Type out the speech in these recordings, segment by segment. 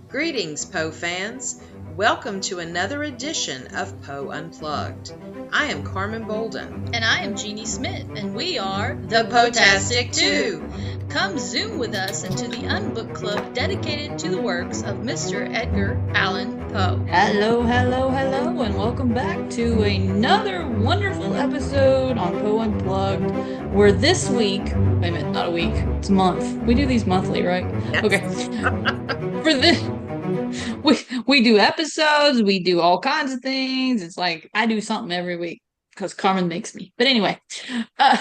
Greetings, Poe fans. Welcome to another edition of Poe Unplugged. I am Carmen Bolden. And I am Jeanie Smith, and we are The Potastic Two. Come zoom with us into the Unbook Club dedicated to the works of Mr. Edgar Allan Poe. Hello, hello, hello, and welcome back to another wonderful episode on Poe Unplugged, where this week, wait a minute, not a week, it's a month. We do these monthly, right? Yes. Okay. For this, we do episodes, we do all kinds of things. It's like I do something every week because Carmen makes me. But anyway, uh,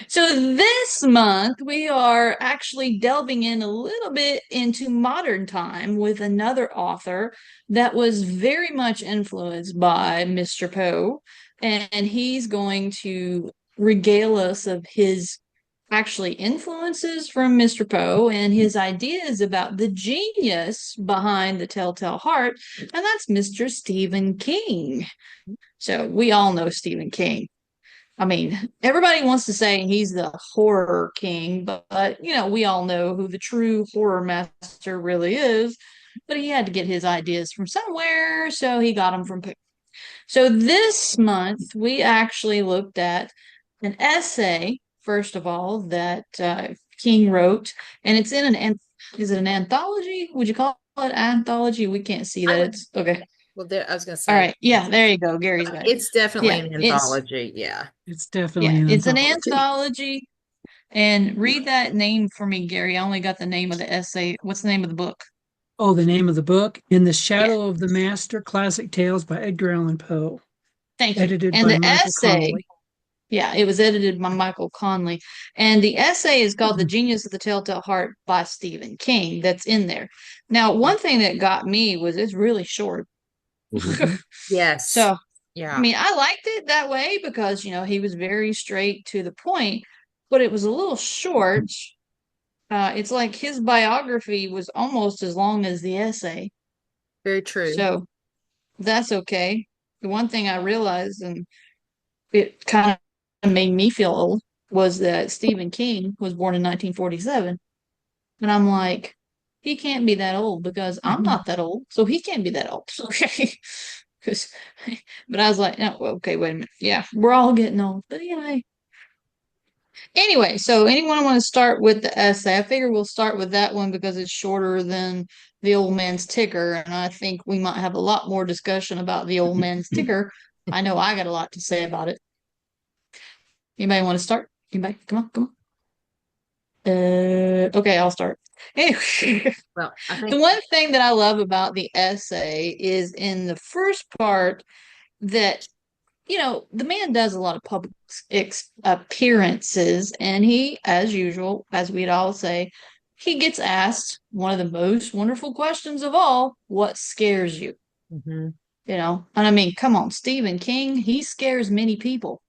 so this month we are actually delving in a little bit into modern time with another author that was very much influenced by Mr. Poe, and he's going to regale us of his actually influences from Mr. Poe and his ideas about the genius behind the Telltale Heart, and that's Mr. Stephen King. So we all know Stephen King. I mean, everybody wants to say he's the horror king, but we all know who the true horror master really is. But he had to get his ideas from somewhere, so he got them from Poe. So this month we actually looked at an essay, first of all, that King wrote, and it's in is it an anthology? Would you call it anthology? We can't see that. It's okay. Well, I was going to say. All right. Yeah, there you go. Gary's got it. It's definitely Yeah, an anthology. It's definitely an it's an anthology. anthology. And read that name for me, Gary. I only got the name of the essay. What's the name of the book? Oh, the name of the book, In the Shadow of the Master, Classic Tales by Edgar Allan Poe. Thank you. Edited And by the Michael essay, Connelly. yeah, it was edited by Michael Conley. And the essay is called The Genius of the Telltale Heart by Stephen King. That's in there. Now, one thing that got me was it's really short. Yes. So, yeah. I mean, I liked it that way because, he was very straight to the point, but it was a little short. It's like his biography was almost as long as the essay. Very true. So that's okay. The one thing I realized, and it kind of made me feel old, was that Stephen King was born in 1947. And I'm like, he can't be that old because I'm not that old. So he can't be that old. Okay. But I was like, no, okay, wait a minute. Yeah, we're all getting old. But anyway, so anyone want to start with the essay? I figure we'll start with that one because it's shorter than the old man's ticker, and I think we might have a lot more discussion about the old man's ticker. I know I got a lot to say about it. Anybody want to start? Anybody? Come on, come on. Okay, I'll start. Anyway, Well, I think the one thing that I love about the essay is in the first part that the man does a lot of public appearances, and he, as usual, as we'd all say, he gets asked one of the most wonderful questions of all: what scares you? Mhm. And I mean, come on, Stephen King, he scares many people.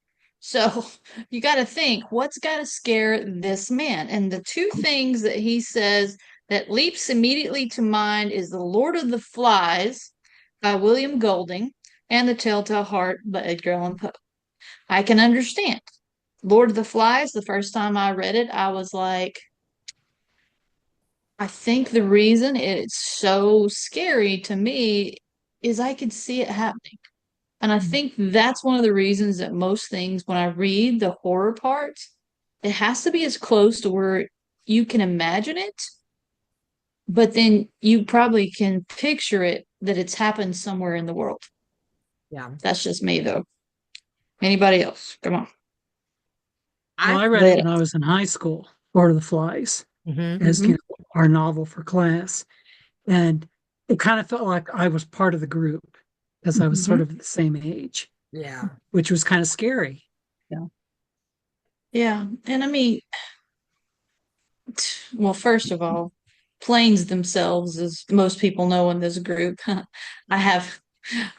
So you got to think, what's got to scare this man? And the two things that he says that leaps immediately to mind is The Lord of the Flies by William Golding and The Telltale Heart by Edgar Allan Poe. I can understand. Lord of the Flies, the first time I read it, I was like, I think the reason it's so scary to me is I could see it happening. And I think that's one of the reasons that most things, when I read the horror parts, it has to be as close to where you can imagine it, but then you probably can picture it that it's happened somewhere in the world. Yeah. That's just me, though. Anybody else? Come on. Well, I read it when I was in high school, Lord of the Flies, as our novel for class. And it kind of felt like I was part of the group because I was sort of the same age. Yeah. Which was kind of scary. Yeah. Yeah. And I mean, well, first of all, planes themselves, as most people know in this group, I have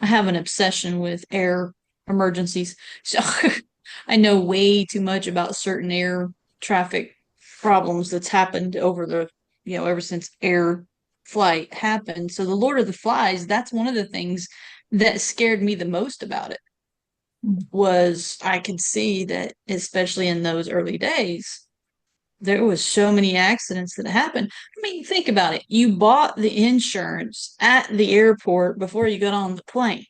an obsession with air emergencies. So I know way too much about certain air traffic problems that's happened ever since air flight happened. So the Lord of the Flies, that's one of the things that scared me the most about it was I could see that, especially in those early days, there was so many accidents that happened. I mean, think about it. You bought the insurance at the airport before you got on the plane.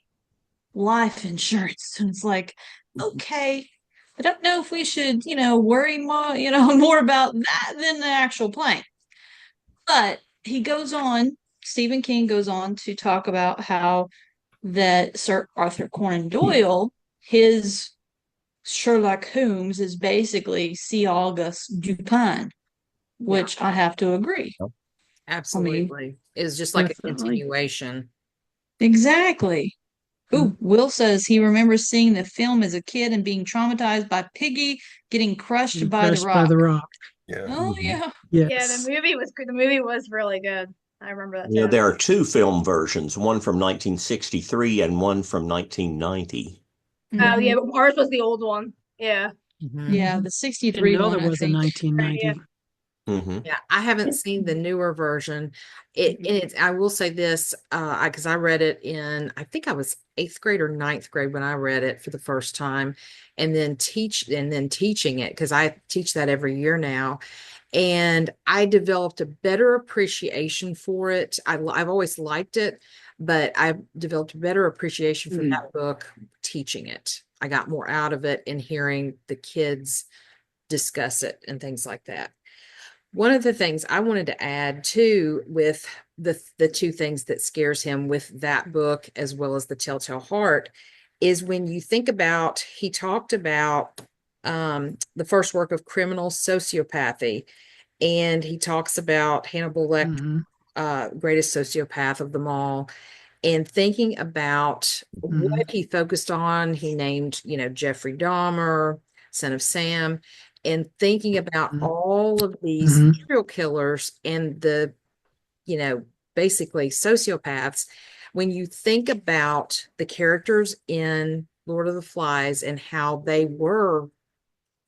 Life insurance. And it's like, okay, I don't know if we should, worry more, more about that than the actual plane. But Stephen King goes on to talk about how that Sir Arthur Conan Doyle, his Sherlock Holmes is basically C. August Dupin, which I have to agree. Absolutely. It's just like definitely. a continuation. Exactly. Ooh, Will says he remembers seeing the film as a kid and being traumatized by Piggy getting crushed by the rock. Yeah. Oh, yeah. Yes. Yeah, the movie was good. The movie was really good. I remember that. Yeah, there are two film versions, one from 1963 and one from 1990. Oh, yeah, but ours was the old one. Yeah. Yeah, the 63 know one, there was I a think. 1990. Yeah, I haven't seen the newer version. I will say this, because I read it I think I was 8th grade or 9th grade when I read it for the first time, and then teaching it, because I teach that every year now. And I developed a better appreciation for it. I've always liked it, but I've developed a better appreciation for that book teaching it. I got more out of it in hearing the kids discuss it and things like that. One of the things I wanted to add too, with the two things that scares him with that book as well as the Telltale Heart, is when you think about, he talked about the first work of criminal sociopathy, and he talks about Hannibal Lecter, greatest sociopath of them all, and thinking about what he focused on. He named, Jeffrey Dahmer, Son of Sam, and thinking about all of these serial killers and the, basically sociopaths. When you think about the characters in Lord of the Flies and how they were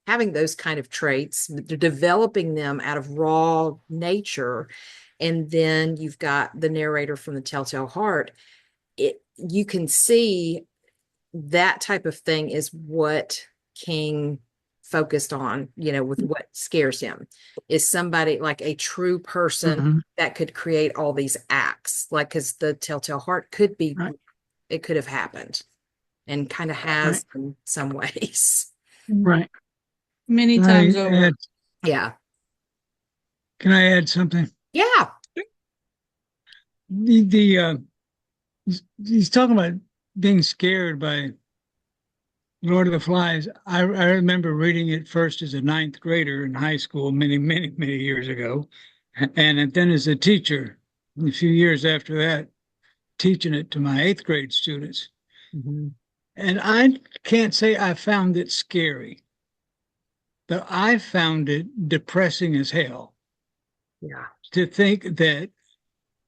having those kind of traits, they're developing them out of raw nature. And then you've got the narrator from the Telltale Heart. You can see that type of thing is what King focused on, with what scares him, is somebody like a true person that could create all these acts, like, because the Telltale Heart could be, it could have happened, and kind of has in some ways. Right. Many times over. Yeah. Can I add something? Yeah. He's talking about being scared by Lord of the Flies. I remember reading it first as a 9th grader in high school many, many, many years ago. And then as a teacher, a few years after that, teaching it to my 8th grade students. And I can't say I found it scary, but I found it depressing as hell. Yeah. To think that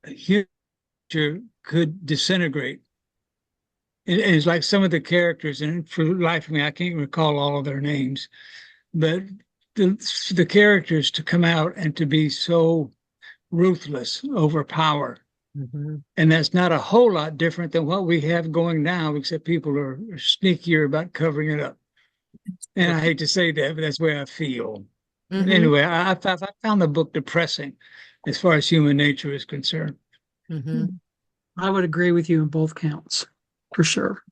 a future could disintegrate. It's like some of the characters, and for the life of me, I can't recall all of their names, but the characters to come out and to be so ruthless over power. And that's not a whole lot different than what we have going now, except people are sneakier about covering it up. And I hate to say that, but that's the way I feel. Anyway, I found the book depressing as far as human nature is concerned. I would agree with you on both counts, for sure.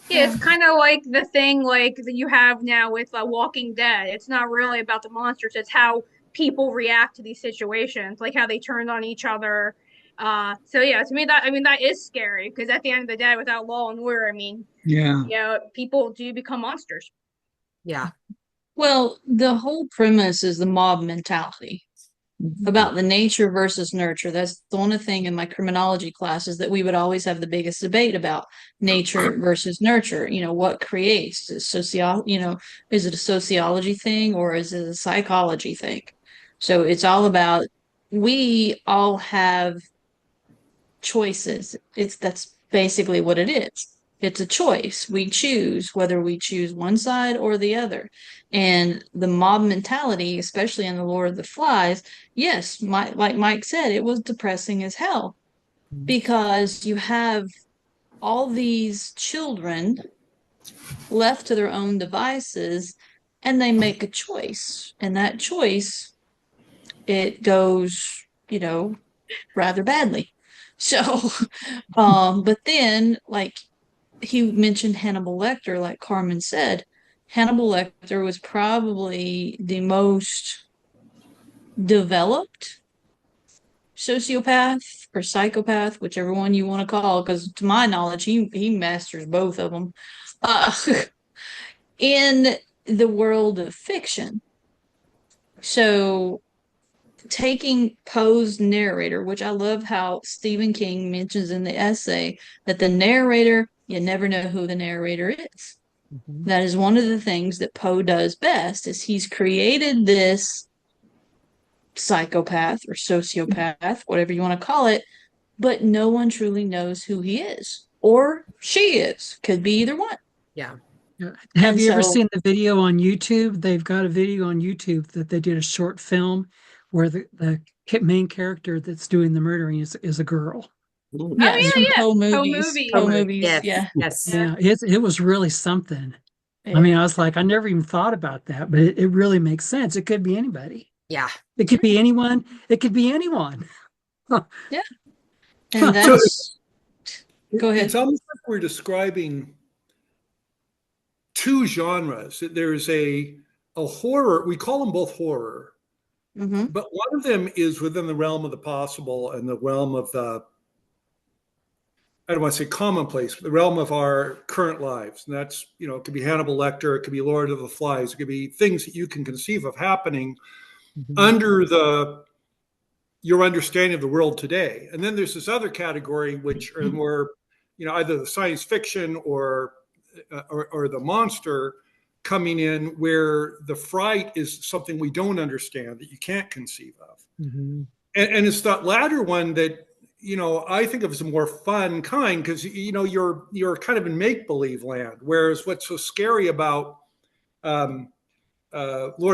Yeah, it's kind of like the thing like that you have now with Walking Dead. It's not really about the monsters; it's how people react to these situations, like how they turn on each other. So yeah, to me that is scary, because at the end of the day, without law and order, people do become monsters. Yeah. Well, the whole premise is the mob mentality about the nature versus nurture. That's the only thing in my criminology classes that we would always have the biggest debate about: nature versus nurture. What creates? Is it a sociology thing or is it a psychology thing? So it's all about, we all have choices. That's basically what it is. It's a choice. We choose whether we choose one side or the other. And the mob mentality, especially in the Lord of the Flies, yes, like Mike said, it was depressing as hell, because you have all these children left to their own devices and they make a choice. And that choice, it goes, rather badly. So, but then, like, he mentioned Hannibal Lecter, like Carmen said, Hannibal Lecter was probably the most developed sociopath or psychopath, whichever one you want to call, because to my knowledge, he masters both of them. In the world of fiction. So taking Poe's narrator, which I love how Stephen King mentions in the essay that the narrator, you never know who the narrator is. Mm-hmm. That is one of the things that Poe does best, is he's created this psychopath or sociopath, whatever you want to call it, but no one truly knows who he is, or she is. Could be either one. Yeah. Have you ever seen the video on YouTube? They've got a video on YouTube that they did a short film where the main character that's doing the murdering is a girl. Yeah, Poe movies. Poe movies. Yes. Yeah, it was really something. Yeah. I mean, I was like, I never even thought about that, but it really makes sense. It could be anybody. Yeah. It could be anyone. It could be anyone. Yeah. And that's... Go ahead. It's almost like we're describing two genres. There's a horror, we call them both horror, but one of them is within the realm of the possible and the realm of the, I don't want to say commonplace, but the realm of our current lives. And that's, it could be Hannibal Lecter, it could be Lord of the Flies, it could be things that you can conceive of happening under your understanding of the world today. And then there's this other category, which are more, either the science fiction or the monster coming in, where the fright is something we don't understand, that you can't conceive of. And it's that latter one that, I think of as a more fun kind, because, you're kind of in make-believe land. Whereas what's so scary about Lord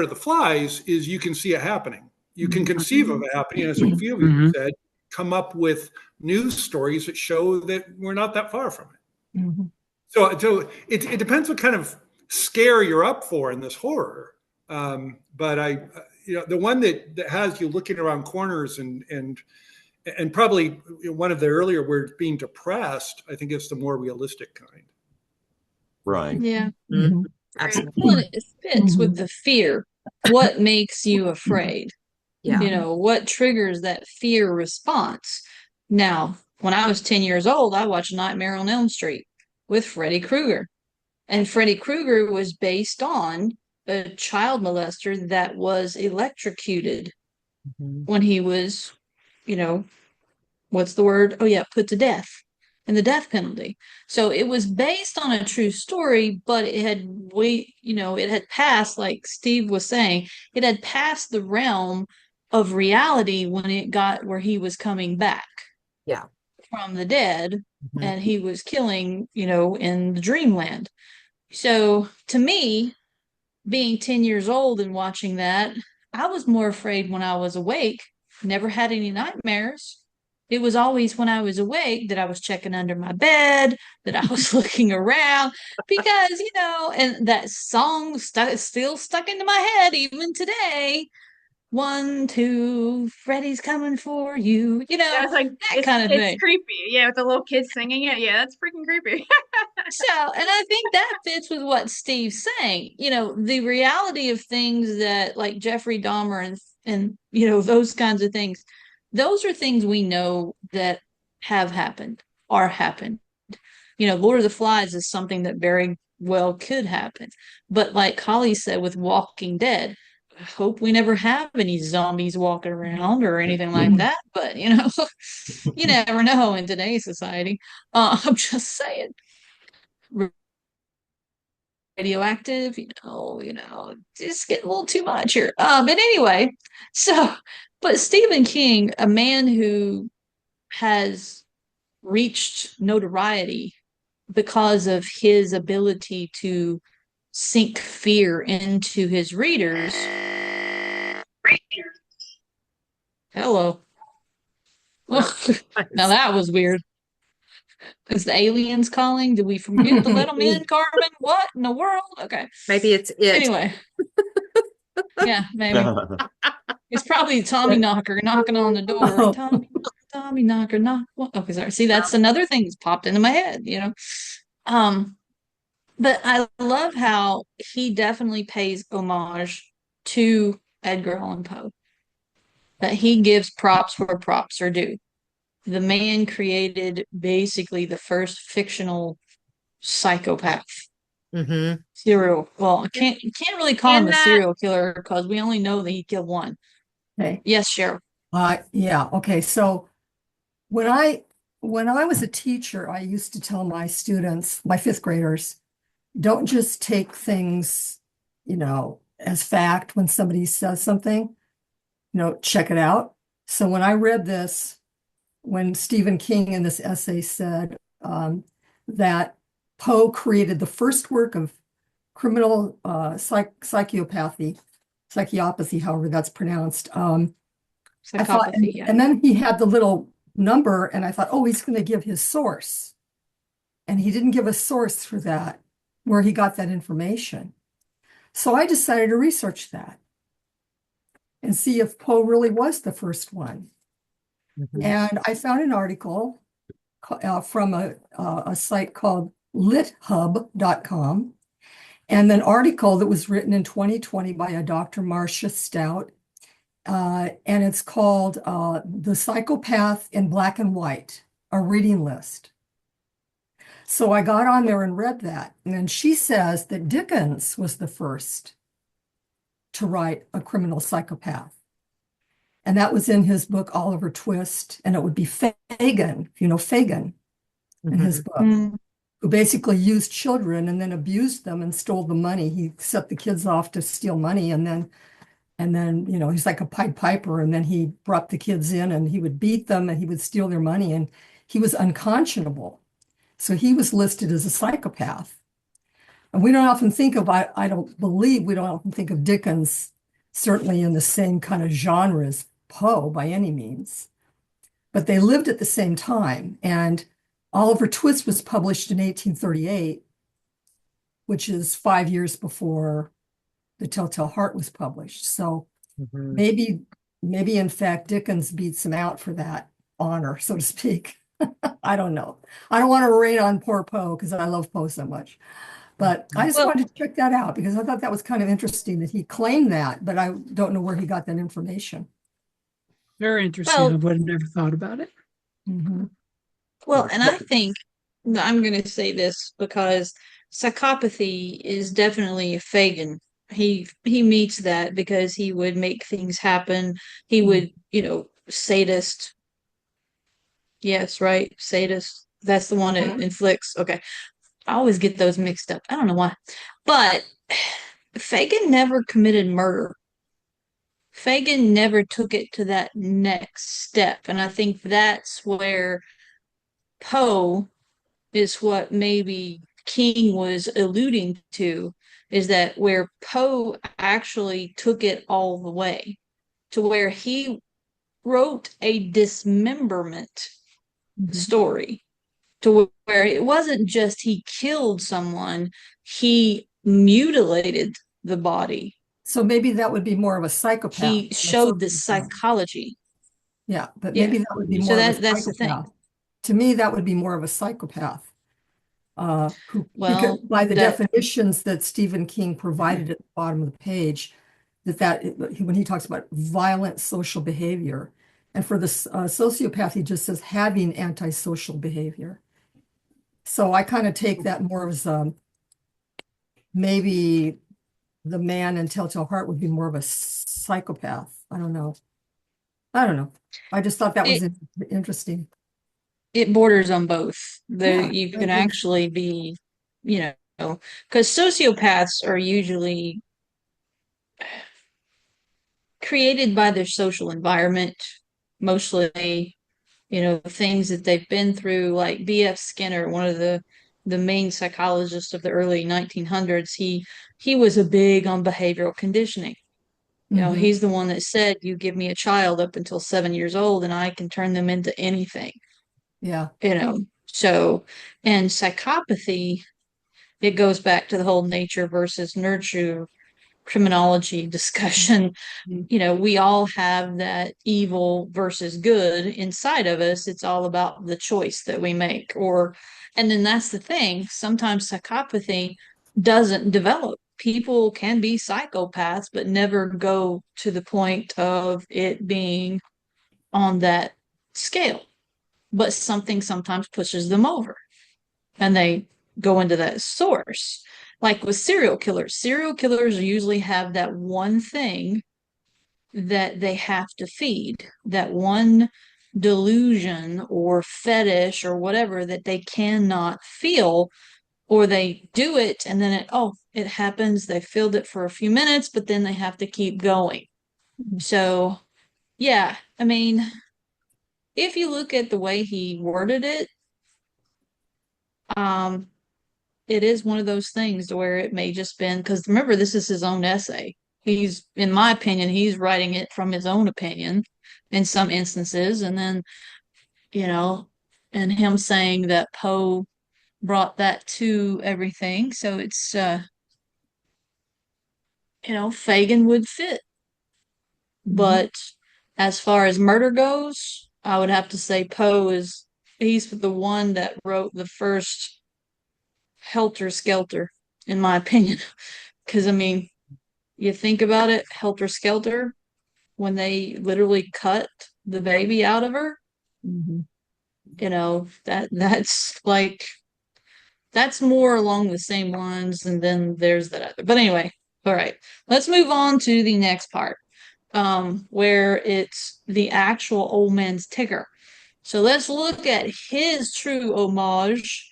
of the Flies is you can see it happening. You can conceive of it happening. As a few of you said, come up with news stories that show that we're not that far from it. So it depends what kind of scare you're up for in this horror. But the one that has you looking around corners and probably one of the earlier words being depressed, I think it's the more realistic kind. Right. Yeah. Absolutely. Well, it fits with the fear. What makes you afraid? Yeah. What triggers that fear response? Now, when I was 10 years old, I watched Nightmare on Elm Street with Freddy Krueger. And Freddy Krueger was based on a child molester that was electrocuted when he was, what's the word? Oh, yeah, put to death, and the death penalty. So it was based on a true story, but it had passed, like Steve was saying, it had passed the realm of reality when it got where he was coming back from the dead, and he was killing, in the dreamland. So to me, being 10 years old and watching that, I was more afraid when I was awake. Never had any nightmares. It was always when I was awake that I was checking under my bed, that I was looking around, because, and that song still stuck into my head even today. 1, 2, Freddy's coming for you. That's like, that kind of thing. It's creepy. Yeah, with the little kids singing it. Yeah, that's freaking creepy. So, and I think that fits with what Steve's saying. The reality of things that, like Jeffrey Dahmer and those kinds of things, those are things we know that have happened or happened. Lord of the Flies is something that very well could happen. But like Holly said with Walking Dead, I hope we never have any zombies walking around or anything like that. But, you never know in today's society. I'm just saying. Radioactive, just getting a little too much here. But anyway, but Stephen King, a man who has reached notoriety because of his ability to sink fear into his readers. Hello. Now that was weird. Is the aliens calling? Did we forget to let them in, Carmen? What in the world? Okay. Maybe it's it. Anyway. Yeah, maybe. It's probably Tommy Knocker knocking on the door. Tommy Knocker, knock. Okay, sorry. See, that's another thing that's popped into my head, But I love how he definitely pays homage to Edgar Allan Poe. That he gives props where props are due. The man created basically the first fictional psychopath. Serial. Well, you can't really call him a serial killer because we only know that he killed one. Okay. Yes, Cheryl. Yeah. Okay. So when I was a teacher, I used to tell my students, my fifth graders, don't just take things, as fact when somebody says something, check it out. So when I read this, when Stephen King in this essay said that Poe created the first work of criminal psychopathy, however that's pronounced. I thought, and then he had the little number, and I thought, oh, he's going to give his source. And he didn't give a source for that, where he got that information. So I decided to research that and see if Poe really was the first one. And I found an article from a site called lithub.com, and an article that was written in 2020 by a Dr. Marcia Stout. And it's called The Psychopath in Black and White, a reading list. So I got on there and read that. And she says that Dickens was the first to write a criminal psychopath. And that was in his book, Oliver Twist. And it would be Fagin, if you know Fagin, in his book, who basically used children and then abused them and stole the money. He set the kids off to steal money, and then he's like a Pied Piper, and then he brought the kids in and he would beat them and he would steal their money, and he was unconscionable. So he was listed as a psychopath. And we don't often think of, I don't believe we don't often think of Dickens certainly in the same kind of genre as Poe by any means. But they lived at the same time. And Oliver Twist was published in 1838, which is 5 years before The Telltale Heart was published. So maybe in fact Dickens beats him out for that honor, so to speak. I don't know. I don't want to rain on poor Poe because I love Poe so much. But I just wanted to check that out because I thought that was kind of interesting that he claimed that, but I don't know where he got that information. Very interesting. I would have never thought about it. Well, and I think I'm going to say this because psychopathy is definitely a Fagin. He meets that because he would make things happen. He would, sadist. Yes, right. Sadist. That's the one that inflicts. Okay. I always get those mixed up. I don't know why. But Fagin never committed murder. Fagin never took it to that next step. And I think that's where Poe is what maybe King was alluding to, is that where Poe actually took it all the way to where he wrote a dismemberment story, to where it wasn't just he killed someone, he mutilated the body. So maybe that would be more of a psychopath. He showed the psychology. Yeah, but maybe that would be more of a psychopath. That's the thing. To me, that would be more of a psychopath. Because by the definitions that Stephen King provided at the bottom of the page, when he talks about violent social behavior, and for the sociopath, he just says having antisocial behavior. So I kind of take that more as maybe the man in Telltale Heart would be more of a psychopath. I don't know. I just thought that was interesting. It borders on both. You can actually be, because sociopaths are usually created by their social environment, mostly, things that they've been through, like B.F. Skinner, one of the main psychologists of the early 1900s. He was a big on behavioral conditioning. He's the one that said, you give me a child up until 7 years old and I can turn them into anything. Yeah. So, and psychopathy, it goes back to the whole nature versus nurture criminology discussion. We all have that evil versus good inside of us. It's all about the choice that we make. And then that's the thing. Sometimes psychopathy doesn't develop. People can be psychopaths, but never go to the point of it being on that scale. But something sometimes pushes them over and they go into that source. Like with serial killers usually have that one thing that they have to feed, that one delusion or fetish or whatever that they cannot feel, or they do it and then it happens. They filled it for a few minutes, but then they have to keep going. So, yeah, I mean, if you look at the way he worded it, it is one of those things where it may just been because remember, this is his own essay. In my opinion, he's writing it from his own opinion in some instances, and then and him saying that Poe brought that to everything. So it's Fagin would fit. But as far as murder goes, I would have to say he's the one that wrote the first Helter Skelter, in my opinion. Because, I mean, you think about it, Helter Skelter, when they literally cut the baby out of her, that's more along the same lines, and then there's that other. But anyway, all right, let's move on to the next part, where it's the actual old man's Tigger. So let's look at his true homage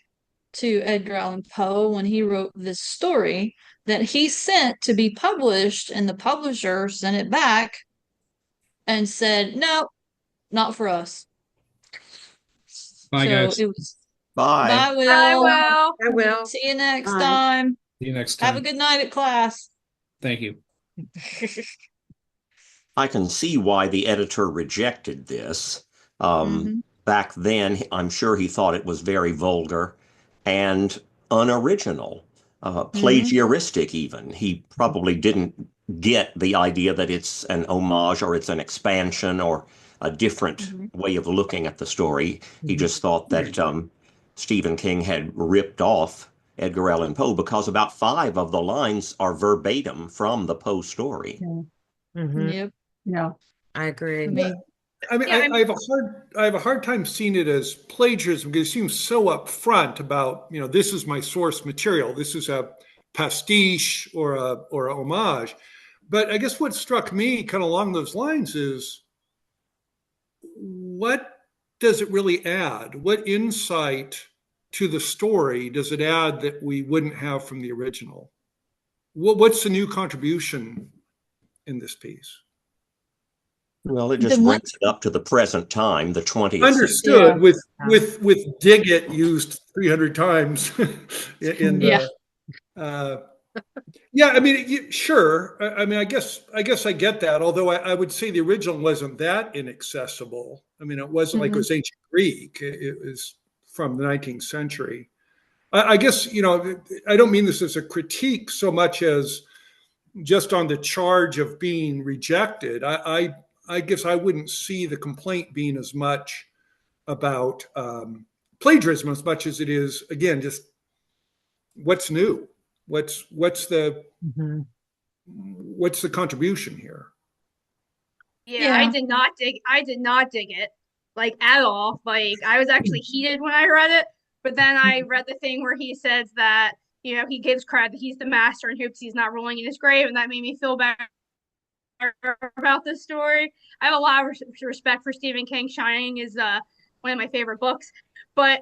to Edgar Allan Poe when he wrote this story that he sent to be published, and the publisher sent it back and said, no, not for us. Bye, guys. It was Bye. Bye, Will. I will. See you next Bye. time. See you next time. Have a good night at class. Thank you. I can see why the editor rejected this. Back then, I'm sure he thought it was very vulgar and unoriginal, plagiaristic even. He probably didn't get the idea that it's an homage or it's an expansion or a different way of looking at the story. He just thought that Stephen King had ripped off Edgar Allan Poe because about 5 of the lines are verbatim from the Poe story. Yep. Yeah, I agree. I have a hard time seeing it as plagiarism because it seems so upfront about, this is my source material. This is a pastiche or a homage. But I guess what struck me kind of along those lines is, what does it really add? What insight to the story does it add that we wouldn't have from the original? What's the new contribution in this piece? Well, it just brings it up to the present time, the 20th Understood. century. With dig it used 300 times in the I mean, sure. I mean, I guess I get that. Although I would say the original wasn't that inaccessible. I mean, it wasn't like it was ancient Greek. It was from the 19th century. I guess, I don't mean this as a critique so much as just on the charge of being rejected. I guess I wouldn't see the complaint being as much about plagiarism as much as it is, again, just what's new. What's the contribution here? Yeah, I did not dig it like at all. Like I was actually heated when I read it, but then I read the thing where he says that, he gives credit, he's the master and hopes he's not rolling in his grave, and that made me feel better about this story. I have a lot of respect for Stephen King. Shining is one of my favorite books, but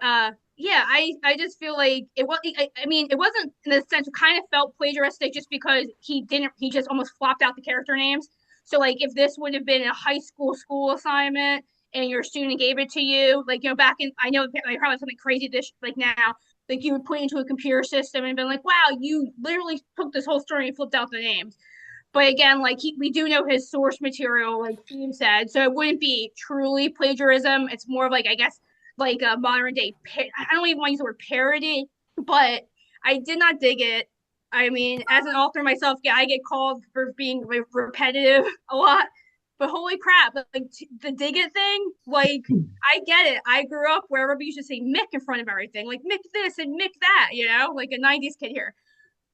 yeah, I just feel like it was. I mean, it wasn't in a sense. It kind of felt plagiaristic just because he just almost flopped out the character names. So like, if this would have been a high school assignment and your student gave it to you, like back in, I know probably something crazy this like now, like you would put it into a computer system and been like, wow, you literally took this whole story and flipped out the names. But again, like we do know his source material, like Steve said, so it wouldn't be truly plagiarism. It's more of like, I guess, like a modern day. I don't even want to use the word parody, but I did not dig it. I mean, as an author myself, yeah, I get called for being repetitive a lot. But holy crap, like the dig it thing, like I get it. I grew up where everybody used to say Mick in front of everything, like Mick this and Mick that, you know, like a 90s kid here.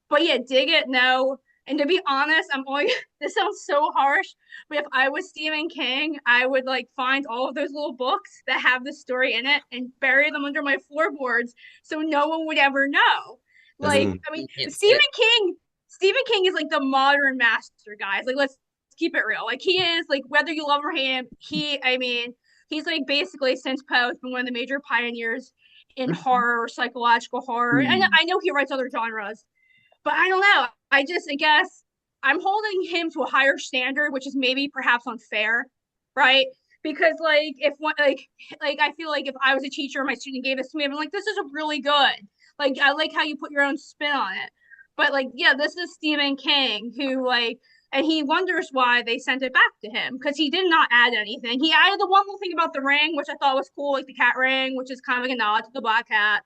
But yeah, dig it, no. And to be honest, I'm only, this sounds so harsh, but if I was Stephen King, I would like find all of those little books that have the story in it and bury them under my floorboards so no one would ever know. Like, I mean, Stephen King is like the modern master, guys. Like, let's keep it real. Like, he is like, whether you love or hate him, I mean, he's like basically since Poe has been one of the major pioneers in horror, psychological horror. And I know he writes other genres, but I don't know. I guess I'm holding him to a higher standard, which is maybe perhaps unfair, right? Because like if one like I feel like if I was a teacher, my student gave this to me, I'm like, this is really good. Like I like how you put your own spin on it. But like, yeah, this is Stephen King who like, and he wonders why they sent it back to him because he did not add anything. He added the one little thing about the ring, which I thought was cool, like the cat ring, which is kind of like a nod to the black cat.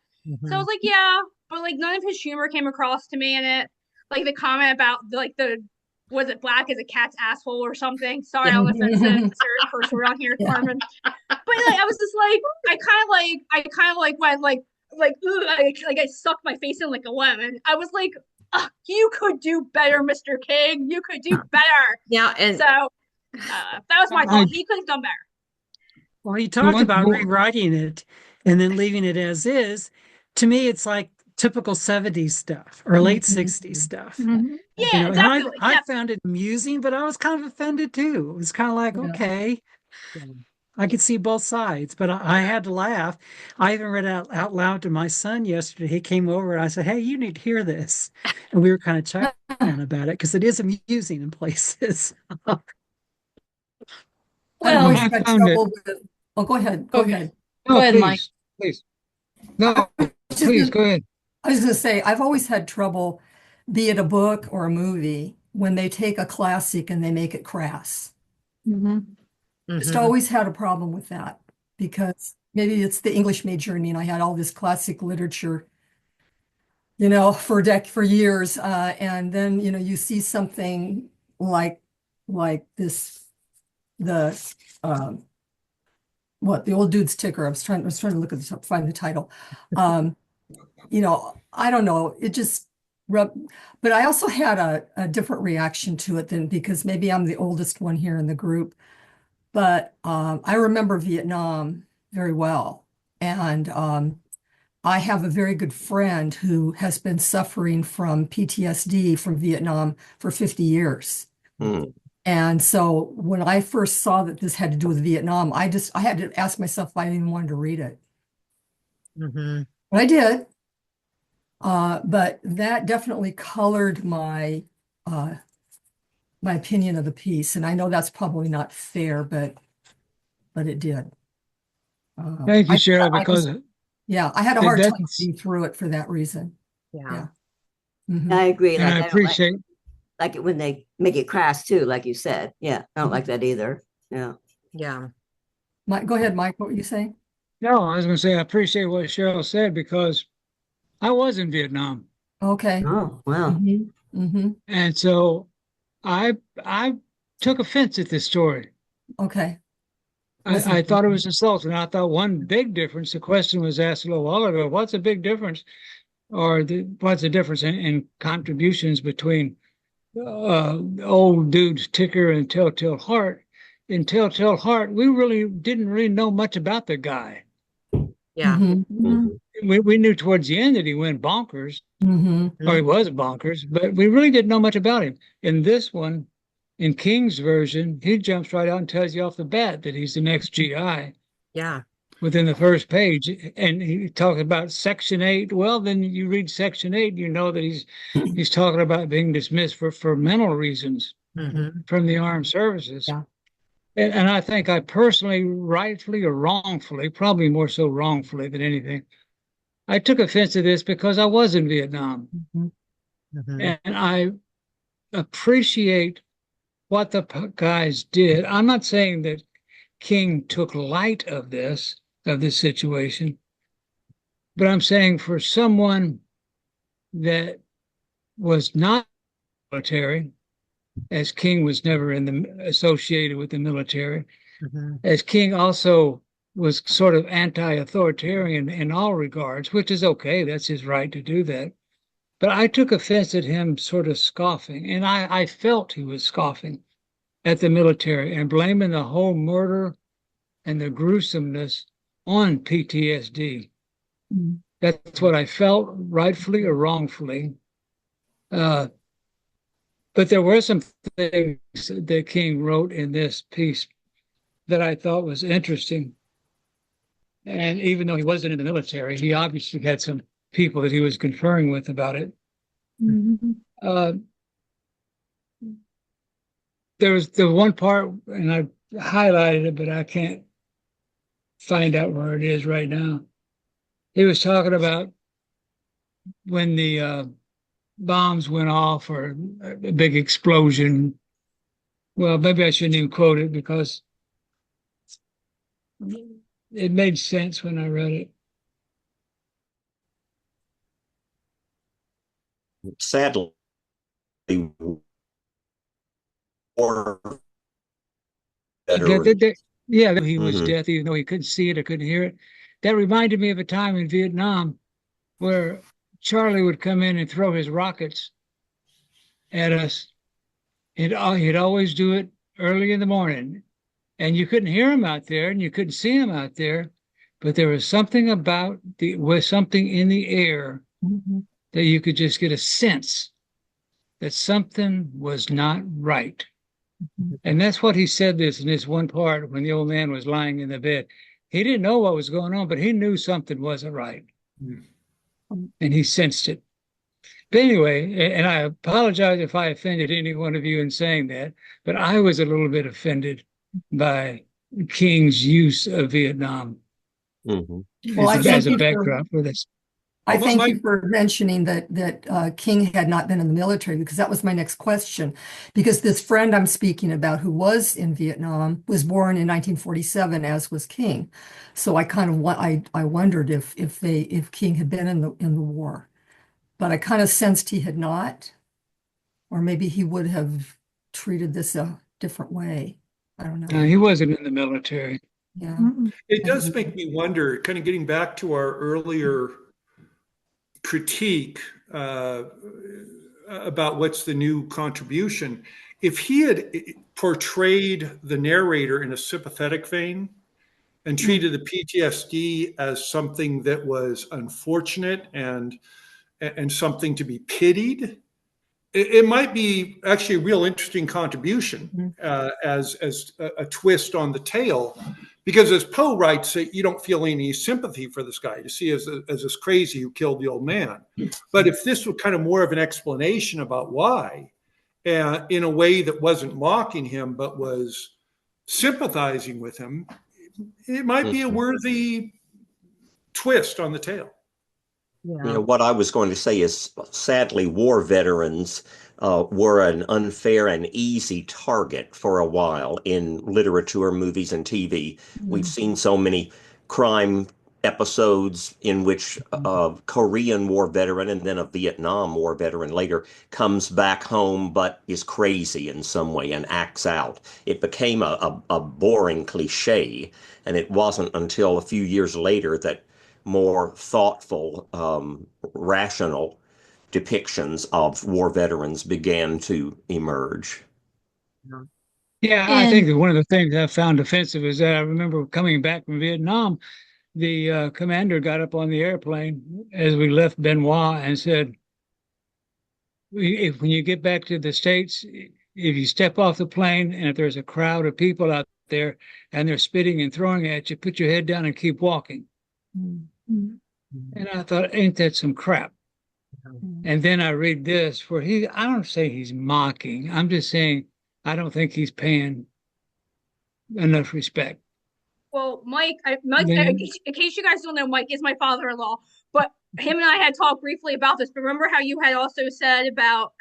So I was like, yeah, but like none of his humor came across to me in it. Like the comment about like the was it black as a cat's asshole or something? Sorry, I'm offensive. Serious curse word on here, Carmen. But like I was just like, I kind of like went like I sucked my face in like a lemon. I was like, you could do better, Mr. King. You could do better. Yeah, and so that was my thought. He could have done better. Well, he talked about rewriting it and then leaving it as is. To me, it's like typical 70s stuff or late 60s stuff. Yeah, definitely. I found it amusing, but I was kind of offended too. It was kind of like, okay, I could see both sides, but I had to laugh. I even read it out loud to my son yesterday. He came over and I said, hey, you need to hear this. And we were kind of chuckling about it because it is amusing in places. Well, I always had trouble with. Oh, go ahead. Go ahead. No, go ahead, please, Mike. please. No, please go ahead. I was going to say, I've always had trouble, be it a book or a movie, when they take a classic and they make it crass. Just always had a problem with that because maybe it's the English major in me, and I had all this classic literature, you know, for years, and then you see something like this, the what the old dude's ticker. I was trying to look at this up, find the title. I don't know. It just but I also had a different reaction to it than because maybe I'm the oldest one here in the group. But I remember Vietnam very well. And I have a very good friend who has been suffering from PTSD from Vietnam for 50 years. And so when I first saw that this had to do with Vietnam, I had to ask myself if I even wanted to read it. But I did. But that definitely colored my my opinion of the piece. And I know that's probably not fair, but it did. Thank you, Cheryl, because I had a hard time reading through it for that reason. I agree. And I appreciate like it when they make it crass too, like you said. Yeah, I don't like that either. Yeah. Go ahead, Mike. What were you saying? No, I was going to say I appreciate what Cheryl said because I was in Vietnam. Okay. Oh, wow. And so I took offense at this story. Okay. I thought it was insulting. I thought one big difference, the question was asked a little while ago, what's the big difference? Or what's the difference in contributions between old dude's ticker and Telltale Heart? In Telltale Heart, we really didn't know much about the guy. We knew towards the end that he went bonkers, or he was bonkers, but we really didn't know much about him. In this one, in King's version, he jumps right out and tells you off the bat that he's the next GI. Within the first page, and he talks about Section 8. Well, then you read Section 8, you know that he's talking about being dismissed for mental reasons from the armed services. And I think I personally, rightfully or wrongfully, probably more so wrongfully than anything, I took offense to this because I was in Vietnam. And I appreciate what the guys did. I'm not saying that King took light of this. of this situation. But I'm saying for someone that was not military, as King was never associated with the military, as King also was sort of anti-authoritarian in all regards, which is okay. That's his right to do that. But I took offense at him sort of scoffing, and I felt he was scoffing at the military and blaming the whole murder and the gruesomeness on PTSD. That's what I felt, rightfully or wrongfully. But there were some things that King wrote in this piece that I thought was interesting. And even though he wasn't in the military, he obviously had some people that he was conferring with about it. There was the one part, and I highlighted it, but I can't find out where it is right now. He was talking about when the bombs went off or a big explosion. Well, maybe I shouldn't even quote it because it made sense when I read it. Sadly, war veterans. Yeah, he was deaf, even though he couldn't see it or couldn't hear it. That reminded me of a time in Vietnam where Charlie would come in and throw his rockets at us. He'd always do it early in the morning. And you couldn't hear him out there and you couldn't see him out there. But there was something something in the air that you could just get a sense that something was not right. And that's what he said this in this one part when the old man was lying in the bed. He didn't know what was going on, but he knew something wasn't right. And he sensed it. But anyway, and I apologize if I offended any one of you in saying that, but I was a little bit offended by King's use of Vietnam as a backdrop for this. I thank you for mentioning that King had not been in the military, because that was my next question. Because this friend I'm speaking about who was in Vietnam was born in 1947, as was King. So I kind of I wondered if King had been in the war, but I kind of sensed he had not, or maybe he would have treated this a different way. I don't know. He wasn't in the military. Yeah, it does make me wonder. Kind of getting back to our earlier critique about what's the new contribution. If he had portrayed the narrator in a sympathetic vein and treated the PTSD as something that was unfortunate and something to be pitied, it might be actually a real interesting contribution as a twist on the tale. Because as Poe writes, you don't feel any sympathy for this guy. You see as this crazy who killed the old man. But if this was kind of more of an explanation about why, in a way that wasn't mocking him, but was sympathizing with him, it might be a worthy twist on the tale. Yeah. What I was going to say is, sadly, war veterans were an unfair and easy target for a while in literature, movies, and TV. We've seen so many crime episodes in which a Korean War veteran and then a Vietnam War veteran later comes back home but is crazy in some way and acts out. It became a boring cliche, and it wasn't until a few years later that more thoughtful, rational depictions of war veterans began to emerge. Yeah, I think that one of the things I found offensive is that I remember coming back from Vietnam, the commander got up on the airplane as we left Benoit and said, when you get back to the States, if you step off the plane and if there's a crowd of people out there and they're spitting and throwing at you, put your head down and keep walking. And I thought, ain't that some crap? And then I read this where I don't say he's mocking. I'm just saying I don't think he's paying enough respect. Well, Mike, in case you guys don't know, Mike is my father-in-law, but him and I had talked briefly about this. But remember how you had also said about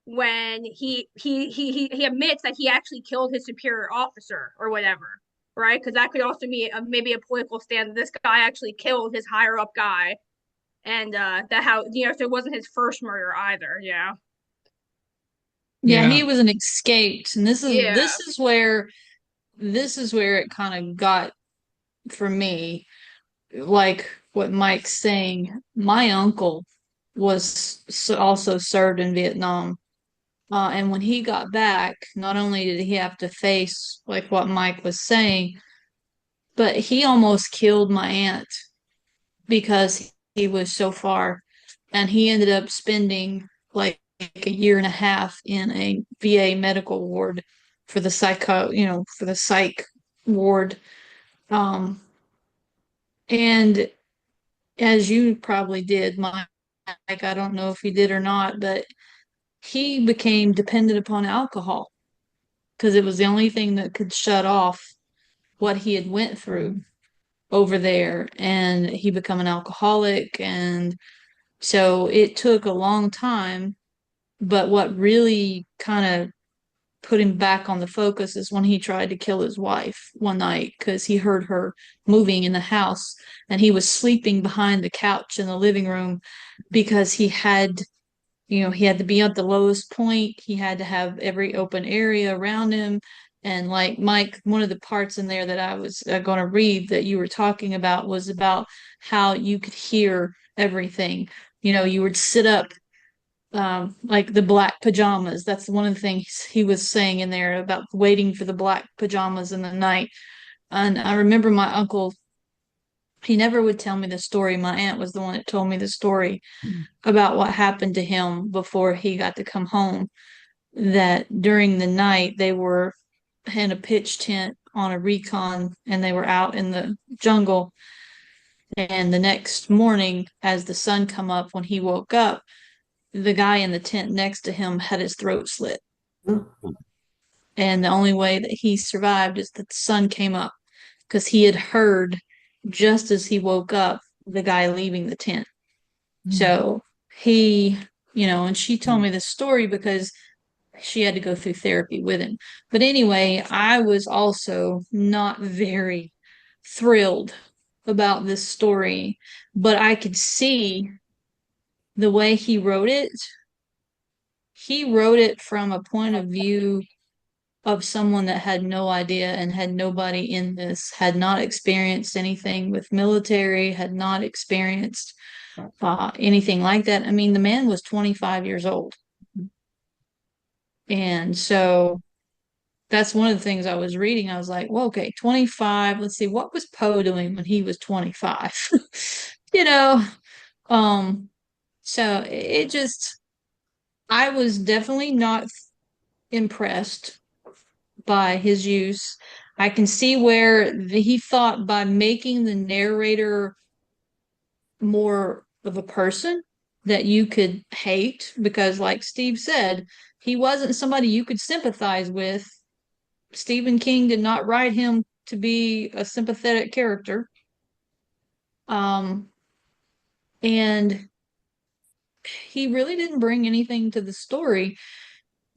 when he admits that he actually killed his superior officer or whatever. right? Because that could also be maybe a political stand. This guy actually killed his higher up guy, and that how so it wasn't his first murder either. Yeah. Yeah, he Yeah. was an escaped, and Yeah. this is where it kind of got for me, like what Mike's saying. My uncle was also served in Vietnam. And when he got back, not only did he have to face like what Mike was saying, but he almost killed my aunt because he was so far. And he ended up spending like a year and a half in a VA medical ward for the for the psych ward. Um, and as you probably did, Mike, I don't know if he did or not, but he became dependent upon alcohol because it was the only thing that could shut off what he had went through over there, and he became an alcoholic. And so it took a long time, but what really kind of put him back on the focus is when he tried to kill his wife one night because he heard her moving in the house, and he was sleeping behind the couch in the living room because he had to be at the lowest point. He had to have every open area around him. And like Mike, one of the parts in there that I was going to read that you were talking about was about how you could hear everything. You would sit up, like the black pajamas. That's one of the things he was saying in there about waiting for the black pajamas in the night. And I remember my uncle, he never would tell me the story. My aunt was the one that told me the story about what happened to him before he got to come home. That during the night they were in a pitch tent on a recon and they were out in the jungle. And the next morning, as the sun come up, when he woke up, the guy in the tent next to him had his throat slit. And the only way that he survived is that the sun came up because he had heard just as he woke up the guy leaving the tent. So he, and she told me this story because she had to go through therapy with him. But anyway, I was also not very thrilled about this story, but I could see the way he wrote it. He wrote it from a point of view of someone that had no idea and had nobody in this, had not experienced anything with military, had not experienced anything like that. I mean, the man was 25 years old. And so that's one of the things I was reading. I was like, well, okay, 25. Let's see, what was Poe doing when he was 25? you know, so it just, I was definitely not impressed by his use. I can see where he thought by making the narrator more of a person that you could hate, because like Steve said, he wasn't somebody you could sympathize with. Stephen King did not write him to be a sympathetic character. And he really didn't bring anything to the story,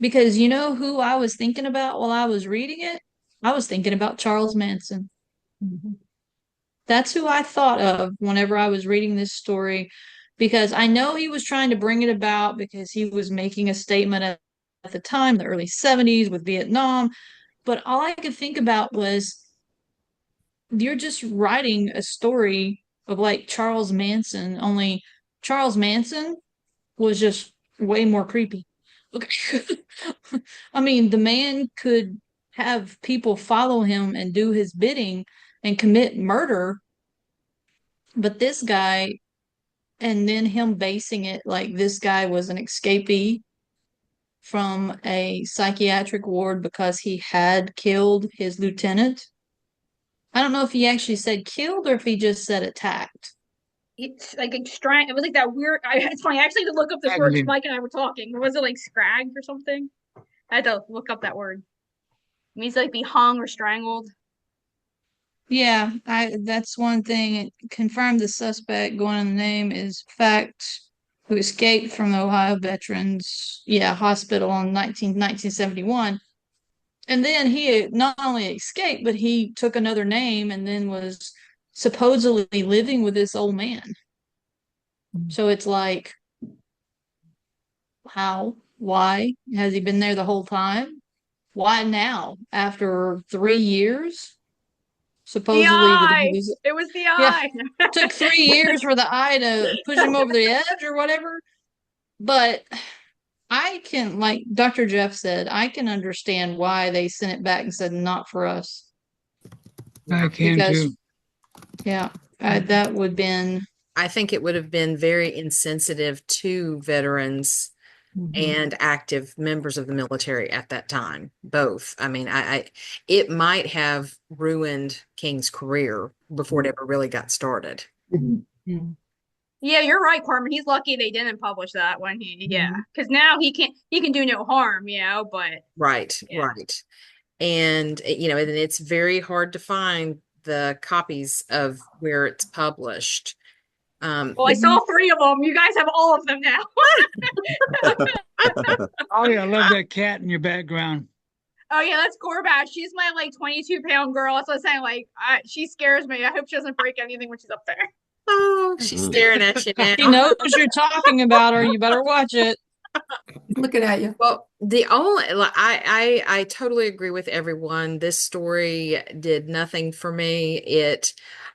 because you know who I was thinking about while I was reading it? I was thinking about Charles Manson. That's who I thought of whenever I was reading this story, because I know he was trying to bring it about because he was making a statement at the time, the early 70s with Vietnam. But all I could think about was, you're just writing a story of like Charles Manson, only Charles Manson was just way more creepy. Okay. I mean, the man could have people follow him and do his bidding and commit murder, but this guy, and then him basing it like this guy was an escapee from a psychiatric ward because he had killed his lieutenant. I don't know if he actually said killed or if he just said attacked. It's like a strang. It was like that weird. It's funny. I actually had to look up this word. Mike and I were talking. Was it like scragged or something? I had to look up that word. It means like be hung or strangled. Yeah, that's one thing. Confirmed the suspect going in the name is fact, who escaped from the Ohio Veterans Hospital in 1971. And then he not only escaped, but he took another name and then was supposedly living with this old man. So it's like, how? Why? Has he been there the whole time? Why now? After 3 years? The Supposedly eye. It was the yeah, eye. took 3 years for the eye to push him over the edge or whatever. But I can, like Dr. Jeff said, I can understand why they sent it back and said, not for us. I can Because, too. yeah, that would have been. I think it would have been very insensitive to veterans and active members of the military at that time, both. I mean, it might have ruined King's career before it ever really got started. Yeah, you're right, Carmen. He's lucky they didn't publish that when because now he can do no harm, but Right, yeah. right. And, and it's very hard to find the copies of where it's published. Well, I saw 3 of them. You guys have all of them now. Oh yeah, I love that cat in your background. Oh yeah, that's Gorbat. She's my 22-pound girl. That's what I'm saying. She scares me. I hope she doesn't break anything when she's up there. Oh, she's staring at you now. She knows you're talking about her. You better watch it. Looking at you. Well, I totally agree with everyone. This story did nothing for me.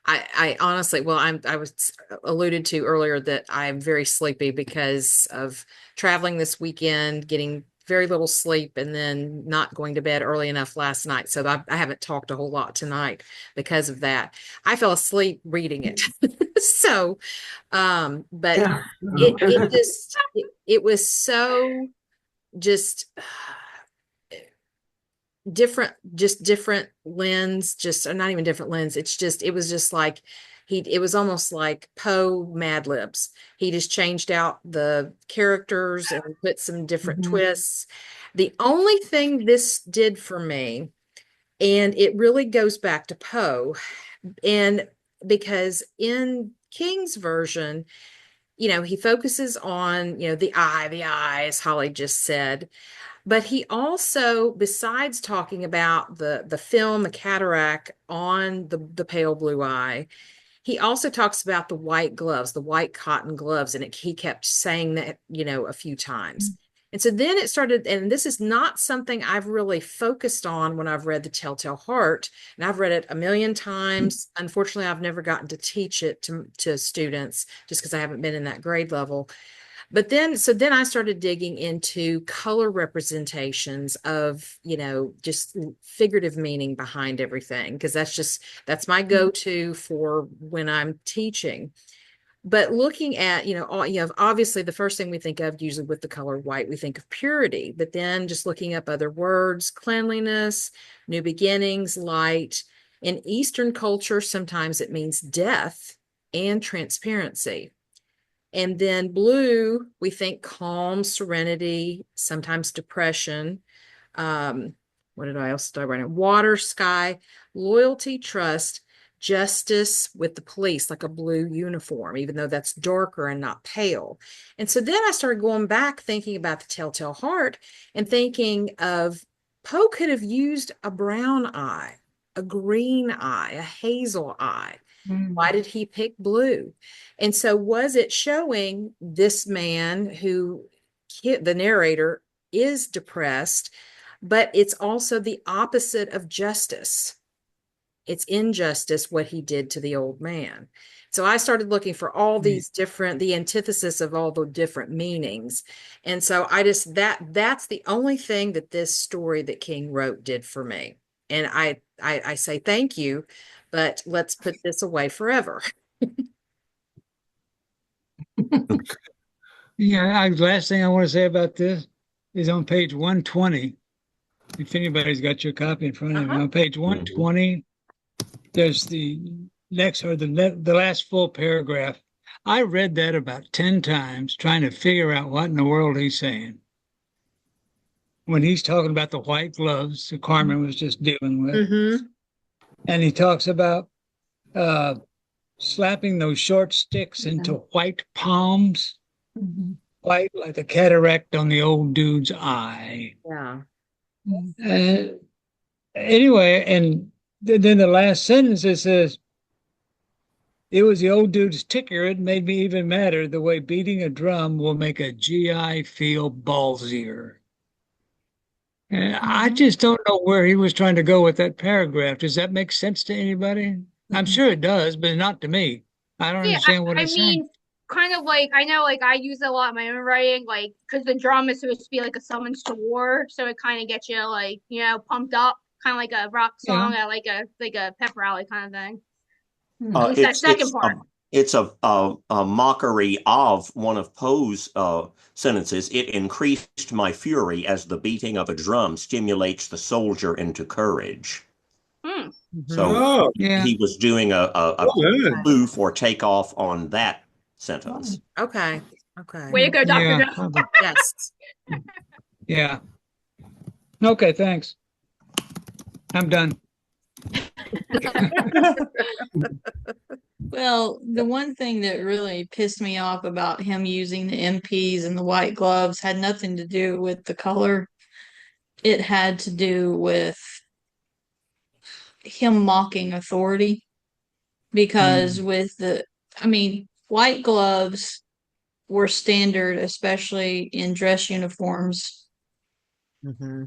I honestly, well, I was alluded to earlier that I'm very sleepy because of traveling this weekend, getting very little sleep, and then not going to bed early enough last night. So I haven't talked a whole lot tonight because of that. I fell asleep reading it. So, but it was so just different lens, not even different lens. It was just like it was almost like Poe Mad Libs. He just changed out the characters and put some different twists. The only thing this did for me, and it really goes back to Poe, and because in King's version, he focuses on, the eye, as Holly just said. But he also, besides talking about the film, the cataract on the pale blue eye, he also talks about the white gloves, the white cotton gloves. And he kept saying that, a few times. And so then it started, and this is not something I've really focused on when I've read The Telltale Heart. And I've read it a million times. Unfortunately, I've never gotten to teach it to students just because I haven't been in that grade level. But then I started digging into color representations of, just figurative meaning behind everything, because that's my go-to for when I'm teaching. But looking at, obviously the first thing we think of usually with the color white, we think of purity, but then just looking up other words, cleanliness, new beginnings, light. In Eastern culture, sometimes it means death and transparency. And then blue, we think calm, serenity, sometimes depression. What did I else start writing? Water, sky, loyalty, trust, justice with the police, like a blue uniform, even though that's darker and not pale. And so then I started going back thinking about The Telltale Heart and thinking of Poe could have used a brown eye, a green eye, a hazel eye. Why did he pick blue? And so was it showing this man who, the narrator, is depressed, but it's also the opposite of justice. It's injustice what he did to the old man. So I started looking for all these the antithesis of all the different meanings. And so that's the only thing that this story that King wrote did for me. And I say thank you, but let's put this away forever. Yeah, last thing I want to say about this is on page 120. If anybody's got your copy in front of you, on page 120, there's the next or the last full paragraph. I read that about 10 times trying to figure out what in the world he's saying. When he's talking about the white gloves that Carmen was just dealing with. And he talks about slapping those short sticks into white palms, white like the cataract on the old dude's eye. Yeah. Anyway, and then the last sentence it says, "It was the old dude's ticker. It made me even madder. The way beating a drum will make a GI feel ballsier." And I just don't know where he was trying to go with that paragraph. Does that make sense to anybody? I'm sure it does, but not to me. I don't Yeah, understand what I it's saying. mean, kind of like I know, like I use it a lot in my own writing, like because the drum is supposed to be like a summons to war, so it kind of gets you like pumped up, kind of like a rock Yeah. song at like a pep rally kind of thing. At Uh, least that it's second it's a part. it's a mockery of one of Poe's sentences. It increased my fury as the beating of a drum stimulates the soldier into courage. Hmm. So Oh, Yeah. he was doing a well done. spoof or takeoff on that sentence. Okay. Okay. Way to go, Dr. Yeah. Jones. Probably. Yes. Yeah. Okay, thanks. I'm done. Well, the one thing that really pissed me off about him using the MPs and the white gloves had nothing to do with the color. It had to do with him mocking authority. Because with I mean, white gloves were standard, especially in dress uniforms. Mm-hmm.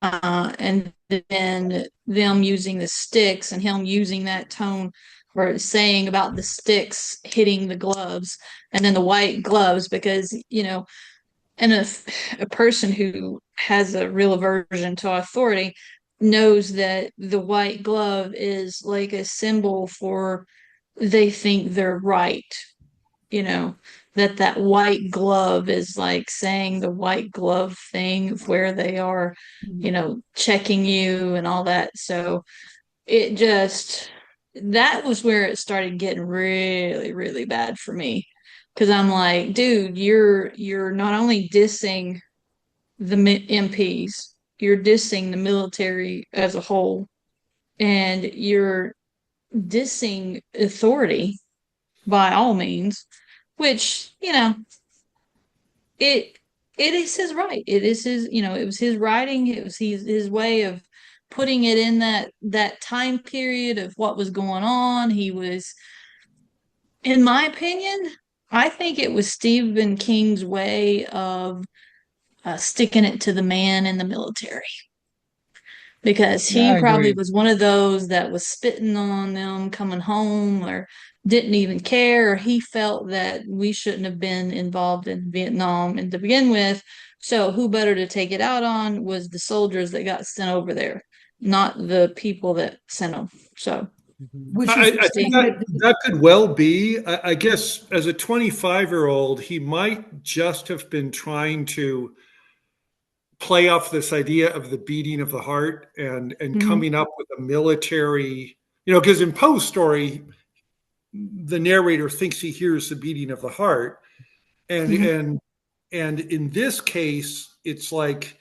And then them using the sticks and him using that tone or saying about the sticks hitting the gloves and then the white gloves because and a person who has a real aversion to authority knows that the white glove is like a symbol for they think they're right, you know, that white glove is like saying the white glove thing of where they are, checking you and all that. So it just, that was where it started getting really, really bad for me. Cause I'm like, dude, you're not only dissing the MPs, you're dissing the military as a whole, and you're dissing authority by all means, which, it it is his right. It is his, it was his writing, it was his way of putting it in that time period of what was going on. He was, in my opinion, I think it was Stephen King's way of sticking it to the man in the military because Yeah, he I probably agree. was one of those that was spitting on them coming home or didn't even care, or he felt that we shouldn't have been involved in Vietnam and to begin with. So who better to take it out on was the soldiers that got sent over there, not the people that sent them. So Which is I think that could well be. I guess as a 25-year-old, he might just have been trying to play off this idea of the beating of the heart and coming up with a military, because in Poe's story, the narrator thinks he hears the beating of the heart, and in this case, it's like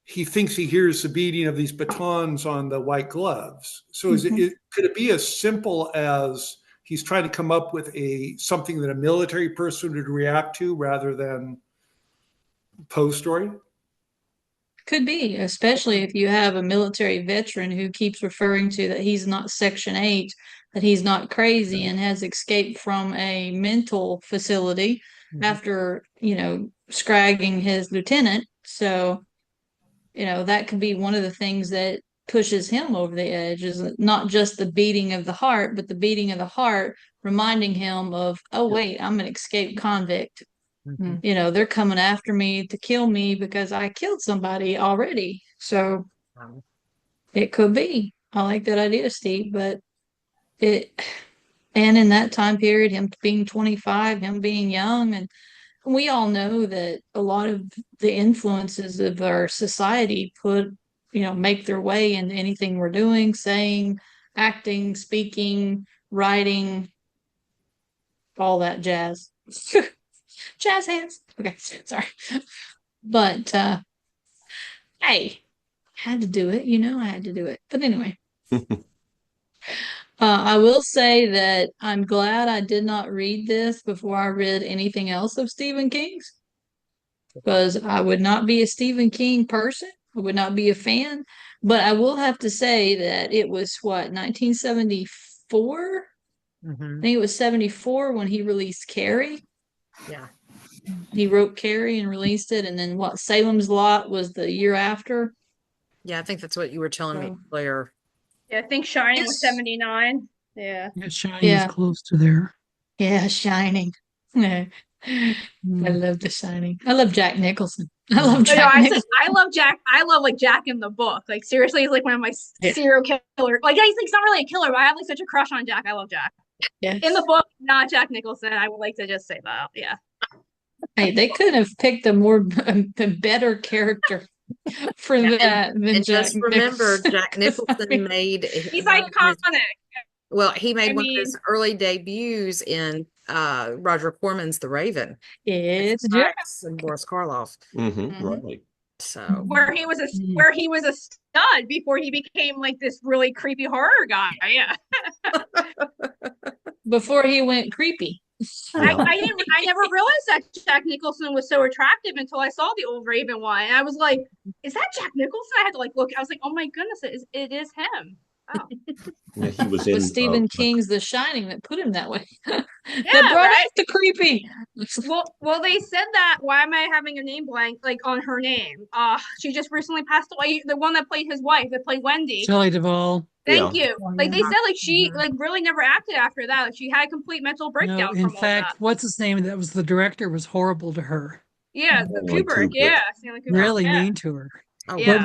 he thinks he hears the beating of these batons on the white gloves. So could it be as simple as he's trying to come up with something that a military person would react to rather than Poe's story? could be, especially if you have a military veteran who keeps referring to that he's not Section 8, that he's not crazy and has escaped from a mental facility after, scragging his lieutenant. So, that could be one of the things that pushes him over the edge is not just the beating of the heart, but the beating of the heart reminding him of, oh, wait, I'm an escaped convict. They're coming after me to kill me because I killed somebody already. So it could be. I like that idea, Steve, but and in that time period, him being 25, him being young, and we all know that a lot of the influences of our society make their way into anything we're doing, saying, acting, speaking, writing, all that jazz. Jazz hands. Okay, sorry. But hey, had to do it, I had to do it. But anyway, I will say that I'm glad I did not read this before I read anything else of Stephen King's, because I would not be a Stephen King person. I would not be a fan. But I will have to say that it was what, 1974? I think it was 74 when he released Carrie. Yeah. He wrote Carrie and released it, and then what, Salem's Lot was the year after. Yeah, I think that's what you were telling me earlier. Yeah, I think Shining was 79. Yeah. Yeah, Shining is close to there. Yeah, Shining. I love The Shining. I love Jack Nicholson. I love Jack Nicholson. I love Jack. I love like Jack in the book. Like seriously, he's like one of my serial killer. Like he's not really a killer, but I have like such a crush on Jack. I love Jack. Yes. In the book, not Jack Nicholson. I would like to just say that. Yeah. Hey, they could have picked a better character for that than and Jack just remember, Nicholson. Jack Nicholson made. He's iconic. Well, he made one of his early debuts in Roger Corman's The Raven. It's Jack and Boris Karloff. Right. So where he was a stud before he became like this really creepy horror guy. Yeah. Before he went creepy. I never realized that Jack Nicholson was so attractive until I saw the old Raven one. And I was like, is that Jack Nicholson? I had to like look. I was like, oh my goodness, it is him. Wow. Yeah, he was in Stephen King's The Shining that put him that way. Yeah, that brought out the creepy. Well, they said that. Why am I having a name blank? Like on her name. She just recently passed away. The one that played his wife, that played Wendy. Shelley Duvall. Thank you. Like they said, like she like really never acted after that. Like she had a complete mental breakdown. No, in fact, what's his name? That was the director. Was horrible to her. Yeah, Kubrick. Yeah, Stanley Kubrick. Really mean to her. Oh, yeah.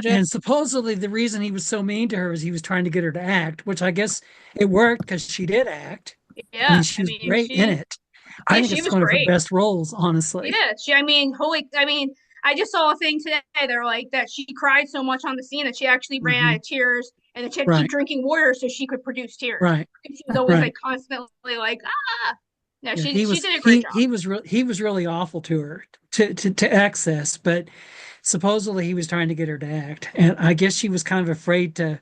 And supposedly the reason he was so mean to her is he was trying to get her to act, which I guess it worked because she did act. Yeah, I mean, she was great in it. I think it's one of her best roles, honestly. Yeah, I just saw a thing today. They're like that she cried so much on the scene that she actually ran out of tears, and that she had to keep drinking water so she could produce tears. Right. And she was always like constantly like No, she did a great job. He was really awful to her to access, but supposedly he was trying to get her to act, and I guess she was kind of afraid to.